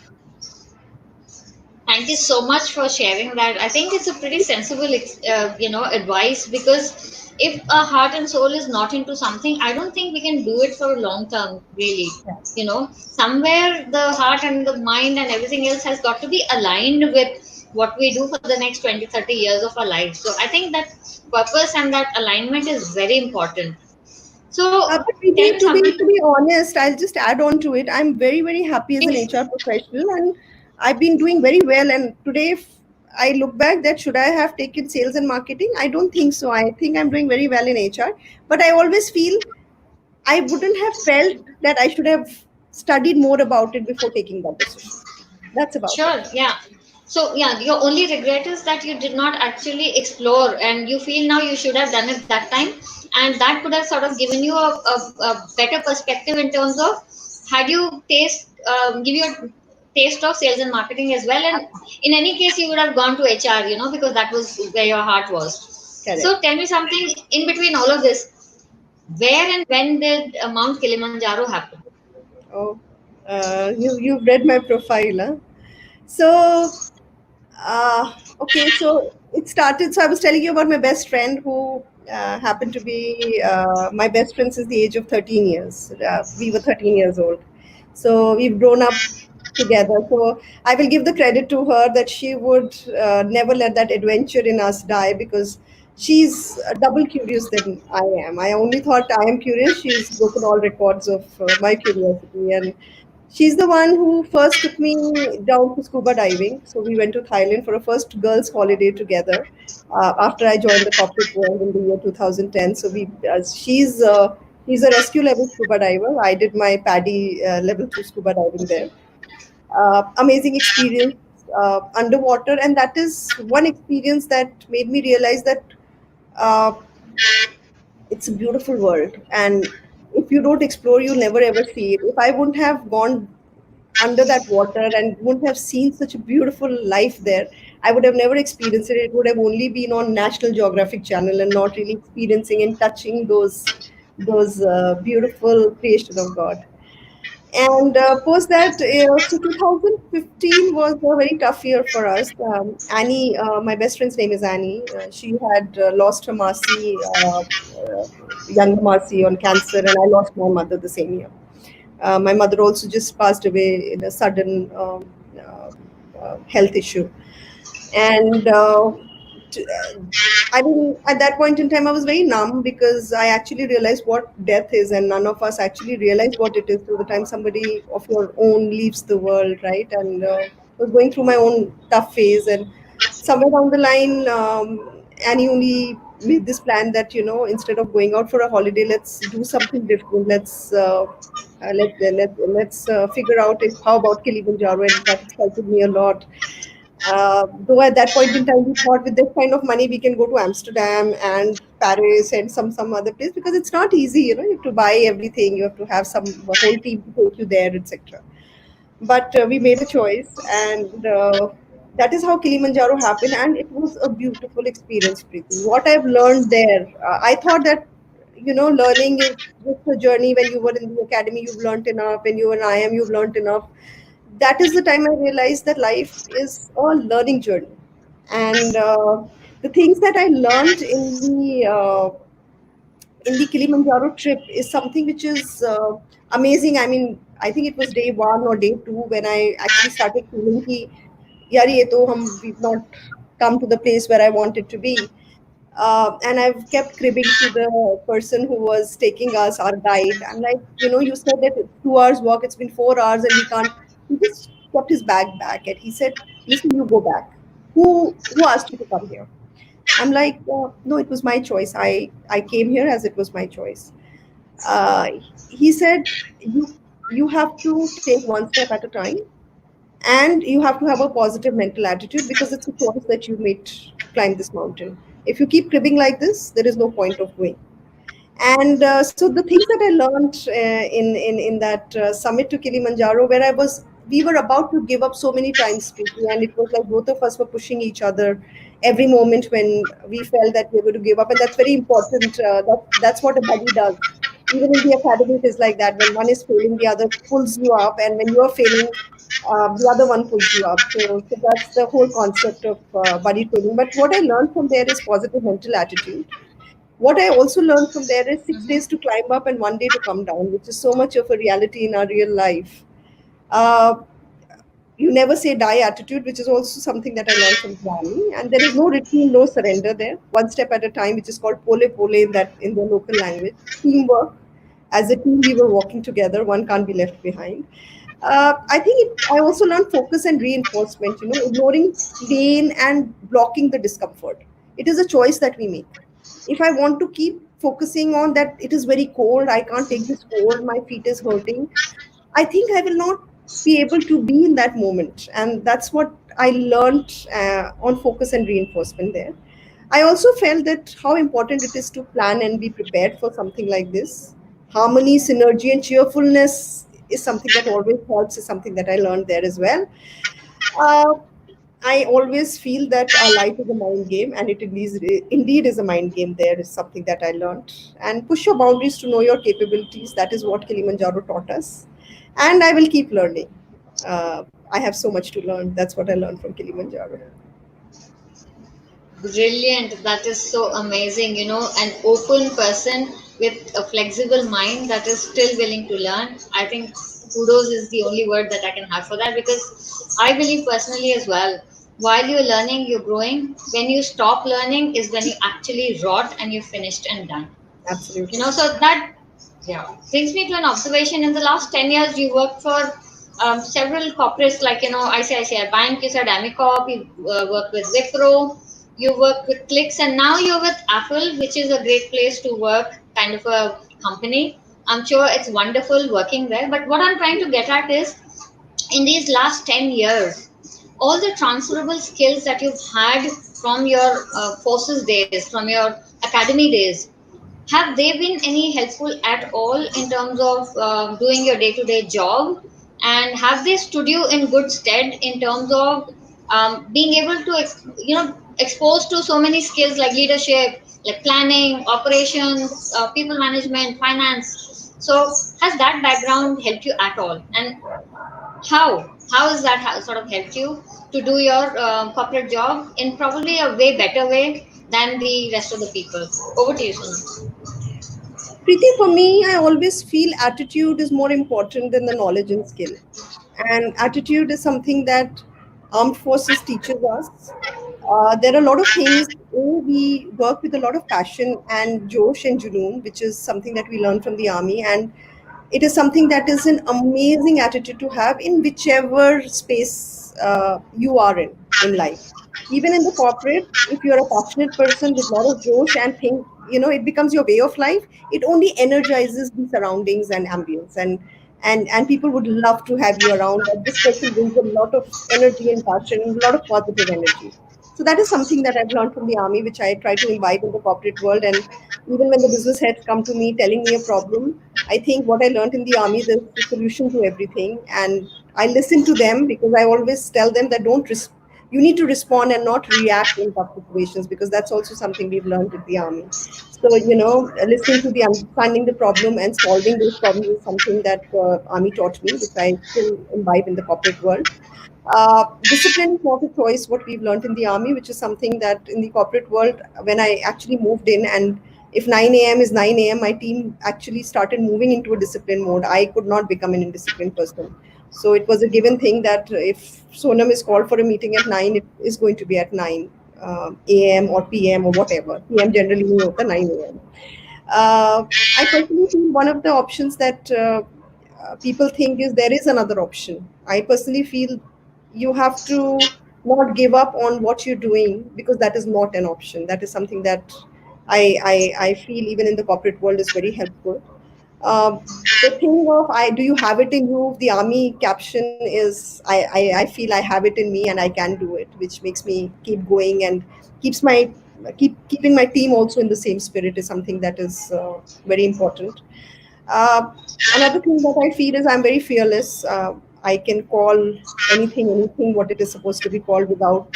Thank you so much for sharing that. I think it's a pretty sensible, advice, because if our heart and soul is not into something, I don't think we can do it for long term, really. Somewhere the heart and the mind and everything else has got to be aligned with what we do for the next 20, 30 years of our life. So I think that purpose and that alignment is very important. So But tell Preeti, me to be something. to be honest, I'll just add on to it. I'm very, very happy as an Please. HR professional, and I've been doing very well. And today, if I look back, that should I have taken sales and marketing? I don't think so. I think I'm doing very well in HR. But I always feel I wouldn't have felt that I should have studied more about it before taking that decision. That's about Sure, it. yeah. So, yeah, your only regret is that you did not actually explore, and you feel now you should have done it that time, and that could have sort of given you a better perspective in terms of, had you give you a taste of sales and marketing as well, and in any case, you would have gone to HR, because that was where your heart was. Correct. So, tell me something in between all of this. Where and when did Mount Kilimanjaro happen? Oh, you've read my profile, huh? So okay, so it started. So I was telling you about my best friend who happened to be my best friend since the age of 13 years. We were 13 years old. So we've grown up together. So I will give the credit to her that she would never let that adventure in us die, because she's double curious than I am. I only thought I am curious. She's broken all records of my curiosity. And she's the one who first took me down to scuba diving. So we went to Thailand for a first girls' holiday together after I joined the corporate world in the year 2010. So she's a rescue level scuba diver. I did my PADI level 2 scuba diving there. Amazing experience underwater, and that is one experience that made me realize that uh, it's a beautiful world, and if you don't explore, you'll never ever see it. If I wouldn't have gone under that water and wouldn't have seen such a beautiful life there, I would have never experienced it. It would have only been on National Geographic Channel and not really experiencing and touching those beautiful creation of God. And post that, so 2015 was a very tough year for us. Annie, my best friend's name is Annie. She had lost her Marcy, younger Marcy, on cancer, and I lost my mother the same year. My mother also just passed away in a sudden health issue. And t- I mean, at that point in time, I was very numb, because I actually realized what death is, and none of us actually realize what it is till the time somebody of your own leaves the world, right? And I was going through my own tough phase, and somewhere down the line, Annie only made this plan that, instead of going out for a holiday, let's do something different. Let's figure out if how about Kilimanjaro, and that excited me a lot. Though at that point in time, we thought with this kind of money we can go to Amsterdam and Paris and some other place, because it's not easy. You have to buy everything. You have to have a whole team to take you there, etc. But we made a choice, and that is how Kilimanjaro happened, and it was a beautiful experience, Preeti. What I've learned there, I thought that learning is just a journey. When you were in the academy, you've learned enough. When you were in IM, you've learned enough. That is the time I realized that life is a learning journey. And the things that I learned in the Kilimanjaro trip is something which is amazing. I mean, I think it was day one or day two when I actually started feeling कि यार ये तो हम we've not come to the place where I wanted to be. And I've kept cribbing to the person who was taking us, our guide. I'm like, you said that it's 2 hours walk, it's been 4 hours, and we can't. He just kept his bag back, and he said, "Listen, you go back. Who asked you to come here?" I'm like, "No, it was my choice. I came here as it was my choice." Uh, he said, "You have to take one step at a time, and you have to have a positive mental attitude because it's a choice that you made to climb this mountain. If you keep cribbing like this, there is no point of going." And so the things that I learned in that summit to Kilimanjaro, where we were about to give up so many times, Preeti, and it was like both of us were pushing each other every moment when we felt that we were going to give up, and that's very important. That's what a buddy does. Even in the academy, it is like that. When one is failing, the other pulls you up, and when you are failing, the other one pulls you up. So that's the whole concept of buddy training. But what I learned from there is positive mental attitude. What I also learned from there is 6 days to climb up and 1 day to come down, which is so much of a reality in our real life. Uh, you never say die attitude, which is also something that I learned from the army. And there is no retreat, no surrender there. One step at a time, which is called pole pole in the local language. Teamwork. As a team, we were walking together. One can't be left behind. I also learned focus and reinforcement. Ignoring pain and blocking the discomfort. It is a choice that we make. If I want to keep focusing on that, it is very cold, I can't take this cold, my feet is hurting, I think I will not be able to be in that moment. And that's what I learned on focus and reinforcement there. I also felt that how important it is to plan and be prepared for something like this. Harmony, synergy, and cheerfulness is something that always helps, is something that I learned there as well. Uh, I always feel that life is a mind game, and indeed is a mind game. There is something that I learned, and push your boundaries to know your capabilities. That is what Kilimanjaro taught us, and I will keep learning. I have so much to learn. That's what I learned from Kilimanjaro. Brilliant. That is so amazing. An open person with a flexible mind that is still willing to learn. I think kudos is the only word that I can have for that, because I believe personally as well. While you're learning, you're growing. When you stop learning is when you actually rot and you're finished and done. Absolutely. So that, yeah, brings me to an observation. In the last 10 years, you worked for several corporates like, ICICI Bank, you said Amicorp, you worked with Wipro, you worked with Clicks, and now you're with Apple, which is a great place to work, kind of a company. I'm sure it's wonderful working there. But what I'm trying to get at is, in these last 10 years, all the transferable skills that you've had from your forces days, from your academy days, have they been any helpful at all in terms of doing your day-to-day job? And have they stood you in good stead in terms of being able to, exposed to so many skills like leadership, like planning, operations, people management, finance? So has that background helped you at all? And how has that sort of helped you to do your corporate job in probably a way better way than the rest of the people? Over to you, Sona. Preeti, for me, I always feel attitude is more important than the knowledge and skill. And attitude is something that armed forces teaches us. There are a lot of things. We work with a lot of passion and josh and junoon, which is something that we learn from the army. And it is something that is an amazing attitude to have in whichever space you are in life. Even in the corporate, if you're a passionate person with a lot of josh and think, it becomes your way of life, it only energizes the surroundings and ambience. And people would love to have you around, that this person brings a lot of energy and passion, a lot of positive energy. So that is something that I've learned from the army, which I try to imbibe in the corporate world. And even when the business heads come to me telling me a problem, I think what I learned in the army, there's a solution to everything. And I listen to them because I always tell them that you need to respond and not react in tough situations, because that's also something we've learned in the army. So, listening to the understanding the problem and solving those problems is something that army taught me, which I still imbibe in the corporate world. Discipline is not a choice, what we've learned in the army, which is something that in the corporate world, when I actually moved in, and if 9 a.m. is 9 a.m., my team actually started moving into a discipline mode. I could not become an indisciplined person. So it was a given thing that if Sonam is called for a meeting at 9, it is going to be at 9. AM or PM or whatever. PM generally नहीं होता 9 AM. I personally feel one of the options that people think is there is another option. I personally feel you have to not give up on what you're doing because that is not an option. That is something that I feel even in the corporate world is very helpful. The thing of I do you have it in you? The army caption is I feel I have it in me and I can do it, which makes me keep going and keeps my keeping my team also in the same spirit is something that is very important. Uh, Another thing that I feel is I'm very fearless. I can call anything what it is supposed to be called without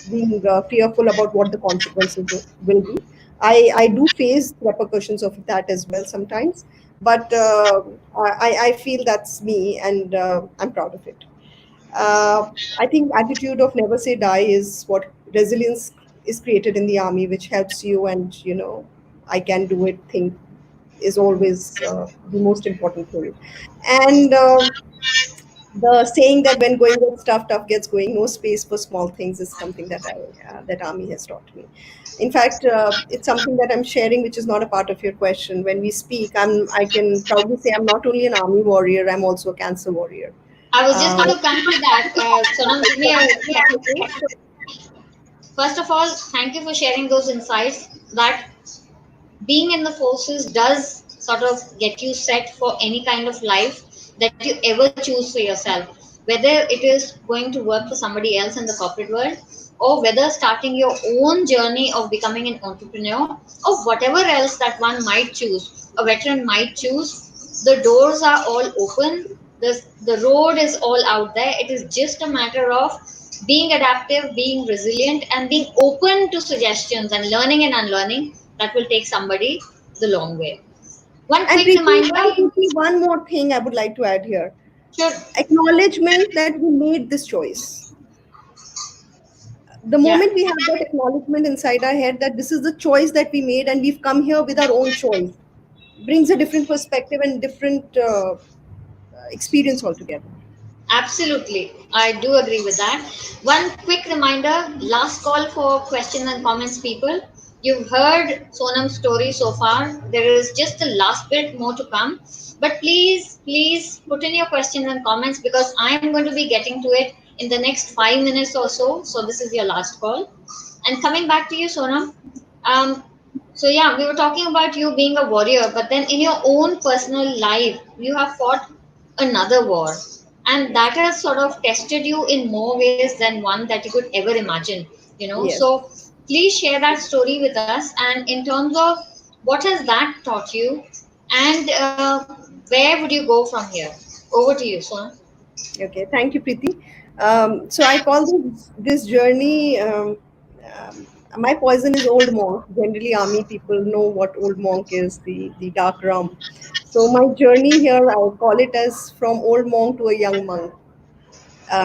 being fearful about what the consequences will be. I do face repercussions of that as well sometimes, but I feel that's me and I'm proud of it. I think attitude of never say die is what resilience is created in the army, which helps you and I can do it thing is always the most important thing. And the saying that when going gets tough, tough gets going. No space for small things is something that that army has taught me. In fact, it's something that I'm sharing, which is not a part of your question. When we speak, I can proudly say I'm not only an army warrior, I'm also a cancer warrior. I was just Uh, going to come to that. Sonam, give me a second, please. First of all, thank you for sharing those insights. That being in the forces does sort of get you set for any kind of life that you ever choose for yourself, whether it is going to work for somebody else in the corporate world, or whether starting your own journey of becoming an entrepreneur, or whatever else that one might choose, a veteran might choose. The doors are all open, the road is all out there. It is just a matter of being adaptive, being resilient, and being open to suggestions and learning and unlearning that will take somebody the long way. One and quick reminder. Preeti, one more thing I would like to add here: Sure. acknowledgement that we made this choice. The Yeah, moment we have that acknowledgement inside our head that this is the choice that we made and we've come here with our own choice, brings a different perspective and different experience altogether. absolutely. I do agree with that. One quick reminder, last call for questions and comments, people. You've heard Sonam's story so far. There is just the last bit more to come. But please, please put in your questions and comments because I'm going to be getting to it in the next 5 minutes or so. So, this is your last call. And coming back to you, Sonam, um, so yeah, we were talking about you being a warrior, but then in your own personal life, you have fought another war, and Yes. that has sort of tested you in more ways than one that you could ever imagine. Yes. So please share that story with us, and in terms of what has that taught you, and where would you go from here? Over to you, Sonam. Okay. Thank you, Preeti. So I call this journey. My poison is old monk. Generally, army people know what old monk is, the dark rum. So my journey here, I call it as from old monk to a young monk.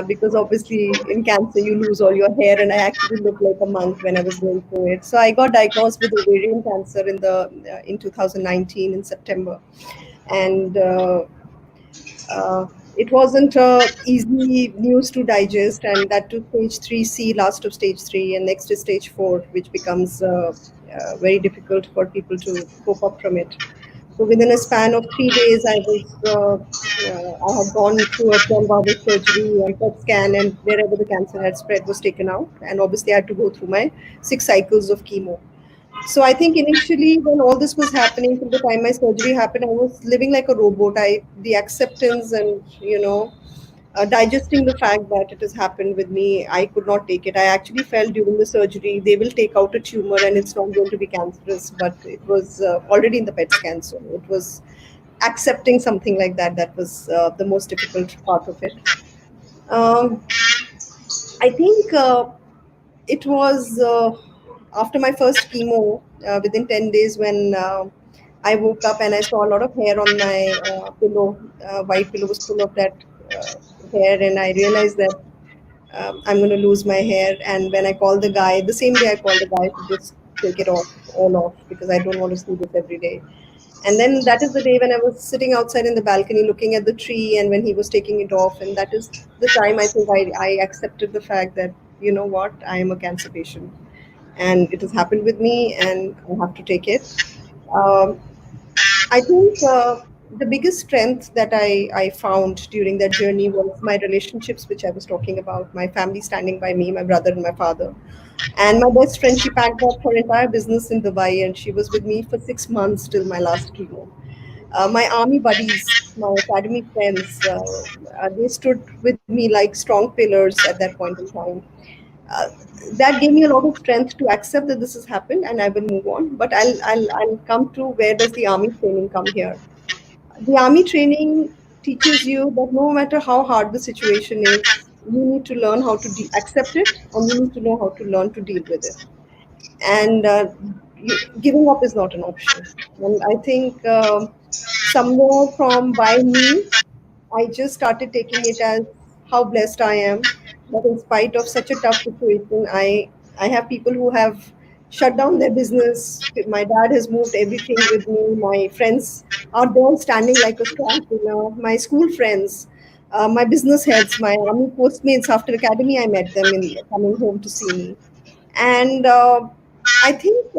Because obviously in cancer you lose all your hair, and I actually looked like a monk when I was going through it. So I got diagnosed with ovarian cancer in 2019 in September, and it wasn't easy news to digest, and that to stage 3C, last of stage 3, and next is stage 4, which becomes very difficult for people to cope up from it. So within a span of 3 days, I had gone through a 12-hour surgery and PET scan, and wherever the cancer had spread was taken out. And obviously, I had to go through my 6 cycles of chemo. So I think initially when all this was happening, till the time my surgery happened, I was living like a robot. The acceptance and digesting the fact that it has happened with me, I could not take it. I actually felt during the surgery they will take out a tumor and it's not going to be cancerous, but it was already in the PET scan. So it was accepting something like that that was the most difficult part of it. Um, I think it was after my first chemo, within 10 days, when I woke up and I saw a lot of hair on my pillow. White pillow was full of that uh, hair, and I realized that I'm going to lose my hair. And when I called the guy, the same day I called the guy to just take it off, all off, because I don't want to see this every day. And then that is the day when I was sitting outside in the balcony looking at the tree, and when he was taking it off. And that is the time I think I accepted the fact that you know what, I am a cancer patient, and it has happened with me, and I have to take it. Um, I think the biggest strength that I found during that journey was my relationships, which I was talking about, my family standing by me, my brother and my father. And my best friend, she packed up her entire business in Dubai, and she was with me for 6 months till my last chemo. My army buddies, my academy friends, they stood with me like strong pillars at that point in time. Uh, that gave me a lot of strength to accept that this has happened and I will move on. But I'll come to where does the army training come here. The army training teaches you that no matter how hard the situation is, you need to learn how to accept it, and you need to know how to learn to deal with it. And giving up is not an option. And I think somewhere from by me, I just started taking it as how blessed I am that in spite of such a tough situation, I have people who have shut down their business. My dad has moved everything with me. My friends are there standing like a strong pillar. My school friends, my business heads, my army postmates after academy, I met them in coming home to see me. And I think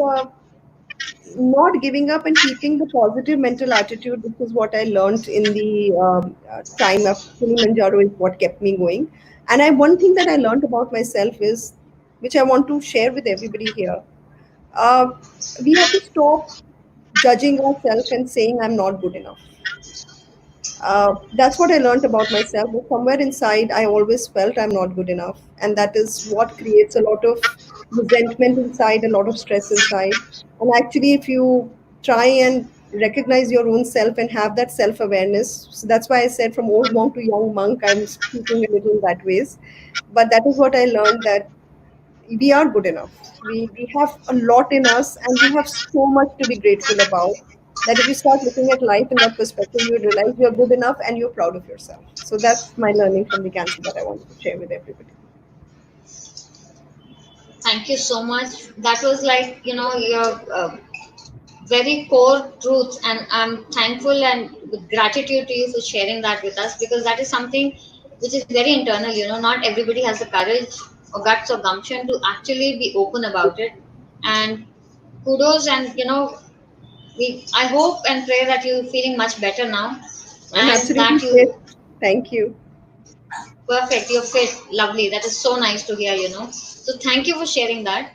not giving up and keeping the positive mental attitude, this is what I learned in the time of Kilimanjaro, is what kept me going. And one thing that I learned about myself is, which I want to share with everybody here, uh, we have to stop judging ourselves and saying I'm not good enough. That's what I learned about myself. But somewhere inside, I always felt I'm not good enough. And that is what creates a lot of resentment inside, a lot of stress inside. And actually, if you try and recognize your own self and have that self awareness, so that's why I said from old monk to young monk, I'm speaking a little that ways. But that is what I learned, that we are good enough. We have a lot in us, and we have so much to be grateful about. That if you start looking at life in that perspective, you realize you're good enough and you're proud of yourself. So that's my learning from the cancer that I wanted to share with everybody. Thank you so much. That was like, your very core truth, and I'm thankful and with gratitude to you for sharing that with us, because that is something which is very internal. Not everybody has the courage or guts or gumption to actually be open about it. And kudos, and I hope and pray that you're feeling much better now, I'm and absolutely that you fit. Thank you. perfect, you're fit. Lovely. That is so nice to hear. So thank you for sharing that.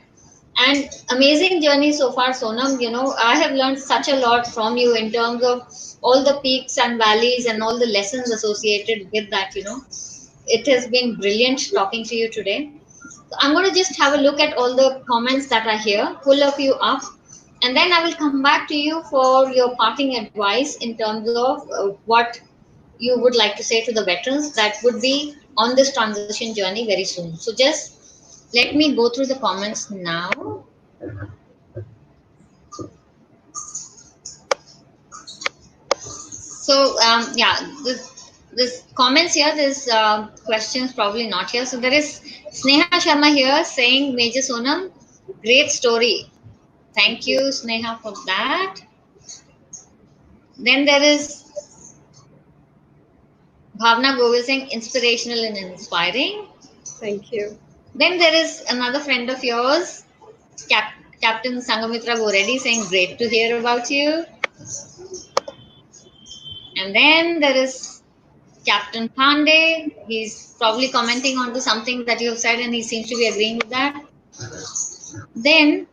And amazing journey so far, Sonam. I have learned such a lot from you in terms of all the peaks and valleys and all the lessons associated with that. It has been brilliant talking to you today. So I'm going to just have a look at all the comments that are here, pull a few up, and then I will come back to you for your parting advice in terms of what you would like to say to the veterans that would be on this transition journey very soon. So just let me go through the comments now. So yeah, this comments here. There's questions probably not here. So there is Sneha Sharma here saying, Major Sonam, great story. Thank Thank you, you. Sneha, for that. Then there is Bhavna Govil saying, inspirational and inspiring. Thank you. Then there is another friend of yours, Captain Sangamitra Goredi, saying, great to hear about you. And then there is Captain Pandey. He's probably commenting on to something that you have said, and he seems to be agreeing with that. Then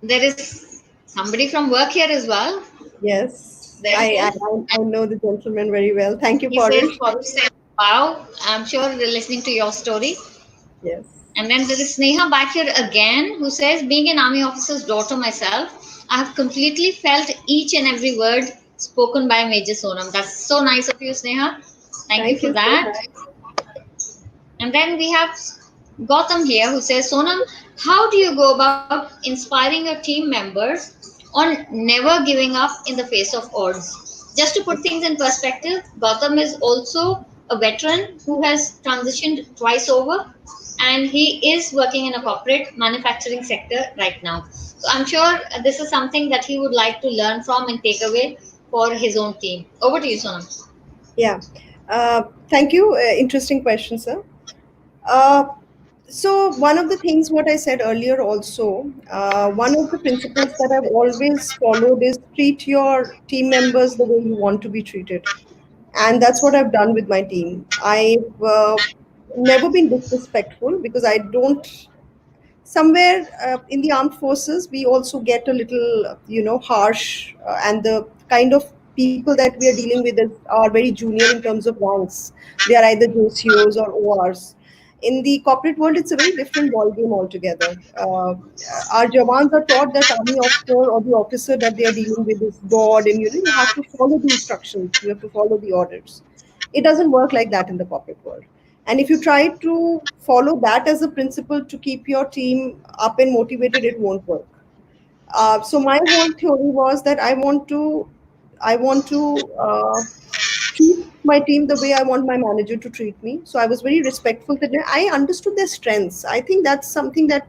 there is somebody from work here as well. Yes, There he is. I know the gentleman very well. Thank you, He says, Parish. wow, I'm sure they're listening to your story. Yes. And then there is Sneha back here again, who says, being an army officer's daughter myself, I have completely felt each and every word spoken by Major Sonam. That's so nice of you, Sneha. Thank you Thank for you so that. much. And then we have Gautam here, who says, Sonam, how do you go about inspiring your team members on never giving up in the face of odds? Just to put things in perspective, Gautam is also a veteran who has transitioned twice over, and he is working in a corporate manufacturing sector right now. So I'm sure this is something that he would like to learn from and take away for his own team. Over to you, Sonam. Yeah. Thank you. Interesting question, sir. Uh, so one of the things what I said earlier also, one of the principles that I've always followed is treat your team members the way you want to be treated, and that's what I've done with my team. I've never been disrespectful because I don't. Somewhere in the armed forces we also get a little harsh, and the kind of people that we are dealing with are very junior in terms of ranks. They are either JCOs or ORs. In the corporate world it's a very different ball game altogether. Our jawans are taught that army officer or the officer that they are dealing with is god, and you have to follow the instructions, you have to follow the orders. It doesn't work like that in the corporate world. And if you try to follow that as a principle to keep your team up and motivated, it won't work. So my whole theory was that I want to treat my team the way I want my manager to treat me. So I was very respectful to them. I understood their strengths. I think that's something that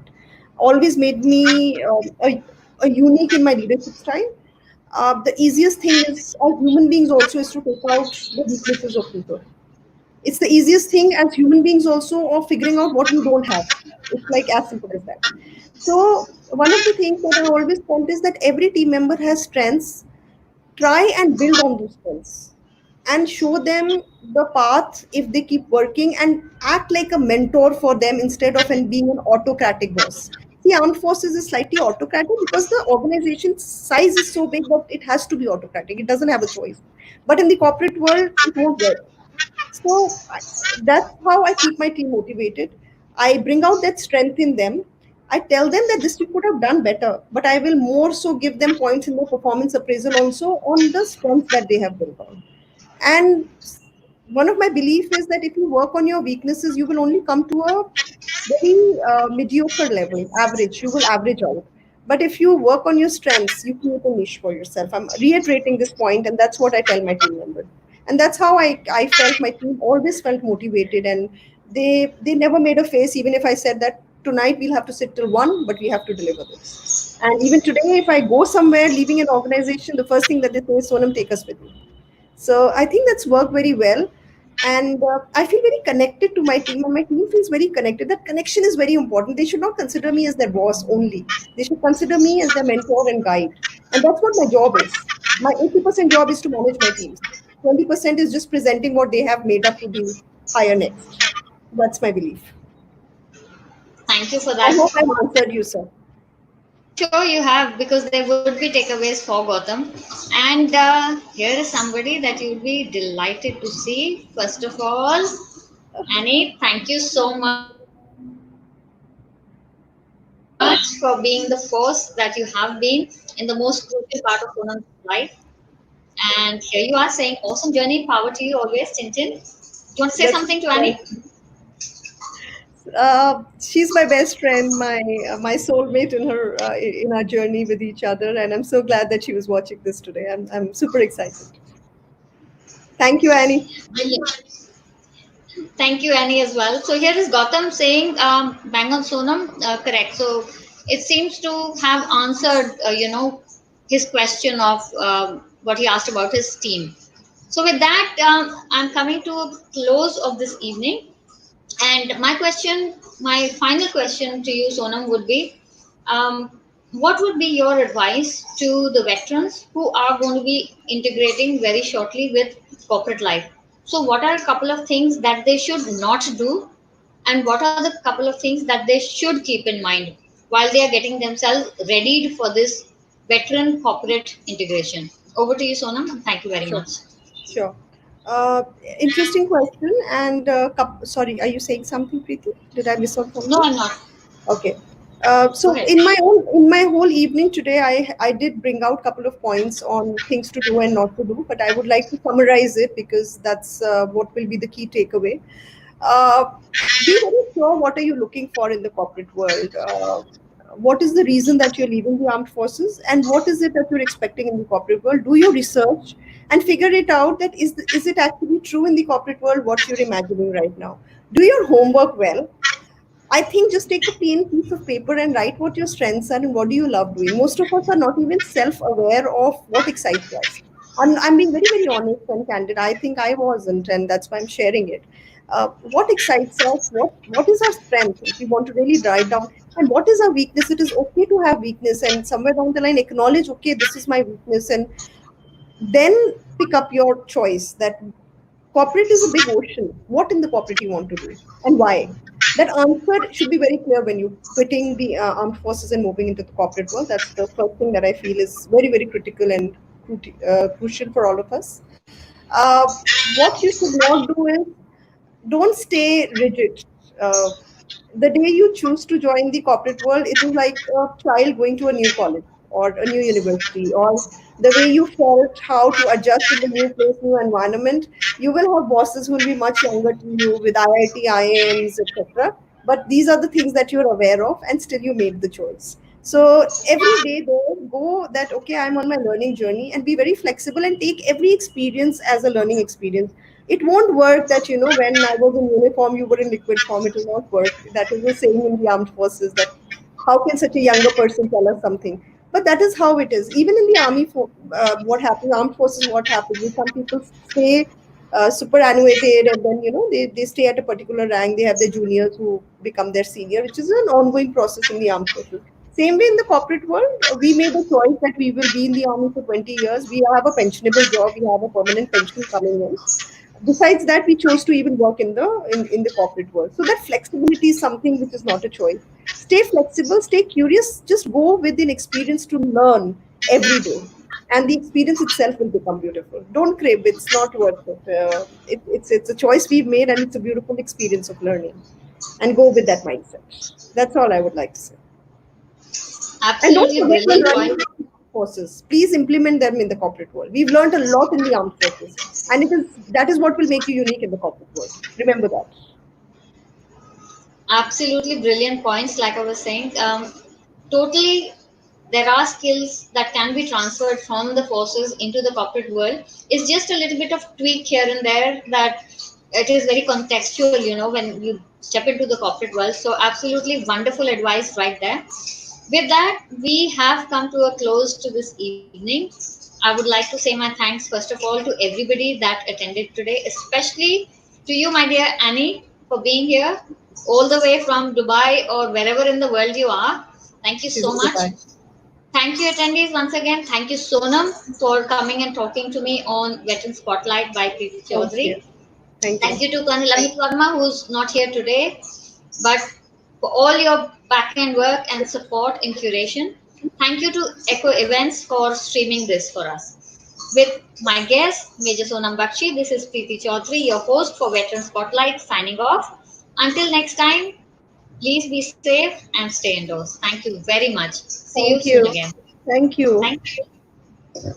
always made me a unique in my leadership style. The easiest thing is, as human beings, also is to take out the weaknesses of people. It's the easiest thing as human beings also of figuring out what we don't have. It's like as simple as that. So one of the things that I always felt is that every team member has strengths. Try and build on those strengths and show them the path if they keep working, and act like a mentor for them instead of and being an autocratic boss. The armed forces is slightly autocratic because the organization size is so big that it has to be autocratic. It doesn't have a choice. But in the corporate world, it won't work. So that's how I keep my team motivated. I bring out that strength in them. I tell them that this you could have done better, but I will more so give them points in their performance appraisal also on the strengths that they have built on. And one of my belief is that if you work on your weaknesses, you will only come to a very mediocre level, average. You will average out. But if you work on your strengths, you create a niche for yourself. I'm reiterating this point, and that's what I tell my team members. And that's how I felt my team always felt motivated, and they never made a face, even if I said that tonight we'll have to sit till 1, but we have to deliver this. And even today, if I go somewhere, leaving an organization, the first thing that they say is, Sonam, take us with you. So I think that's worked very well. And I feel very connected to my team, and my team feels very connected. That connection is very important. They should not consider me as their boss only. They should consider me as their mentor and guide. And that's what my job is. My 80% job is to manage my teams. 20% is just presenting what they have made up to the higher next. That's my belief. Thank you for I that. hope I've answered you, sir. I'm sure you have, because there would be takeaways for Gotham. And here is somebody that you'll be delighted to see. First of all, Annie, thank you so much for being the force that you have been in the most crucial part of Sonam's life. And here you are saying, awesome journey, power to you always, Tintin. Do you want to say something to Annie? That's she's my best friend, my soulmate in our journey with each other, and I'm so glad that she was watching this today. I'm super excited. Thank you, Annie. Brilliant. Thank you, Annie, as well. So here is Gautam saying, "Bang on Sonam, correct." So it seems to have answered, his question of what he asked about his team. So with that, I'm coming to a close of this evening. And my question, my final question to you, Sonam, would be, what would be your advice to the veterans who are going to be integrating very shortly with corporate life? So, what are a couple of things that they should not do, and what are the couple of things that they should keep in mind while they are getting themselves readied for this veteran corporate integration? Over to you, Sonam. Thank you very Sure, much. sure. Uh, Interesting question. And sorry, are you saying something, Preeti? Did I miss out No, something? I'm not. Okay. Go So ahead. in my whole evening today, I did bring out a couple of points on things to do and not to do, but I would like to summarize it because that's what will be the key takeaway. Uh, be very sure what are you looking for in the corporate world. What is the reason that you're leaving the armed forces, and what is it that you're expecting in the corporate world? Do your research and figure it out. That is it actually true in the corporate world what you're imagining right now? Do your homework well. I think just take a plain piece of paper and write what your strengths are and what do you love doing. Most of us are not even self aware of what excites us. I'm being very, very honest and candid. I think I wasn't, and that's why I'm sharing it. What excites us? What is our strength? If we want to really drive down, and what is our weakness? It is okay to have weakness, and somewhere down the line, acknowledge, okay, this is my weakness, and then pick up your choice. That corporate is a big ocean. What in the corporate you want to do, and why? That answer should be very clear when you quitting the armed forces and moving into the corporate world. That's the first thing that I feel is very, very critical and crucial for all of us. What you should not do is don't stay rigid. Uh, the day you choose to join the corporate world, it is like a child going to a new college or a new university, or the way you felt how to adjust in the new place, new environment. You will have bosses who will be much younger to you with IIT, IIMs, etc. But these are the things that you're aware of, and still you made the choice. So every day, there, go that okay, I'm on my learning journey, and be very flexible and take every experience as a learning experience. It won't work that when I was in uniform you were in liquid form. It will not work. That is the saying in the armed forces, that how can such a younger person tell us something? But that is how it is. Even in the army, what happens, armed forces, what happens is some people stay superannuated, and then they stay at a particular rank. They have their juniors who become their senior, which is an ongoing process in the armed forces. Same way in the corporate world, we made a choice that we will be in the army for 20 years. We have a pensionable job, we have a permanent pension coming in. Besides that, we chose to even work in the corporate world. So that flexibility is something which is not a choice. Stay flexible, stay curious, just go with an experience to learn every day, and the experience itself will become beautiful. Don't crave, it's not worth it. It's a choice we've made, and it's a beautiful experience of learning, and go with that mindset. That's all I would like to say. And don't Absolutely forget your brilliant learning point. in the armed forces. Please implement them in the corporate world. We've learned a lot in the armed forces, and that is what will make you unique in the corporate world. Remember that. Absolutely brilliant points, like I was saying. Totally, there are skills that can be transferred from the forces into the corporate world. It's just a little bit of tweak here and there, that it is very contextual, when you step into the corporate world. So, absolutely wonderful advice right there. With that, we have come to a close to this evening. I would like to say my thanks, first of all, to everybody that attended today, especially to you, my dear Annie, for being here all the way from Dubai or wherever in the world you are. Thank you She's so in much. Dubai. Thank you, attendees, once again. Thank you, Sonam, for coming and talking to me on Veteran Spotlight by Preeti Thank you. Chaudhary. Thank you. Thank you to Colonel Amit Verma, who's not here today, but for all your back end work and support in curation. Thank you to Echo Events for streaming this for us. With my guest, Major Sonam Bakshi, this is Preeti Chaudhary, your host for Veteran Spotlight, signing off. Until next time, please be safe and stay indoors. Thank you very much. See you Thank soon you. again. Thank you. Thank you.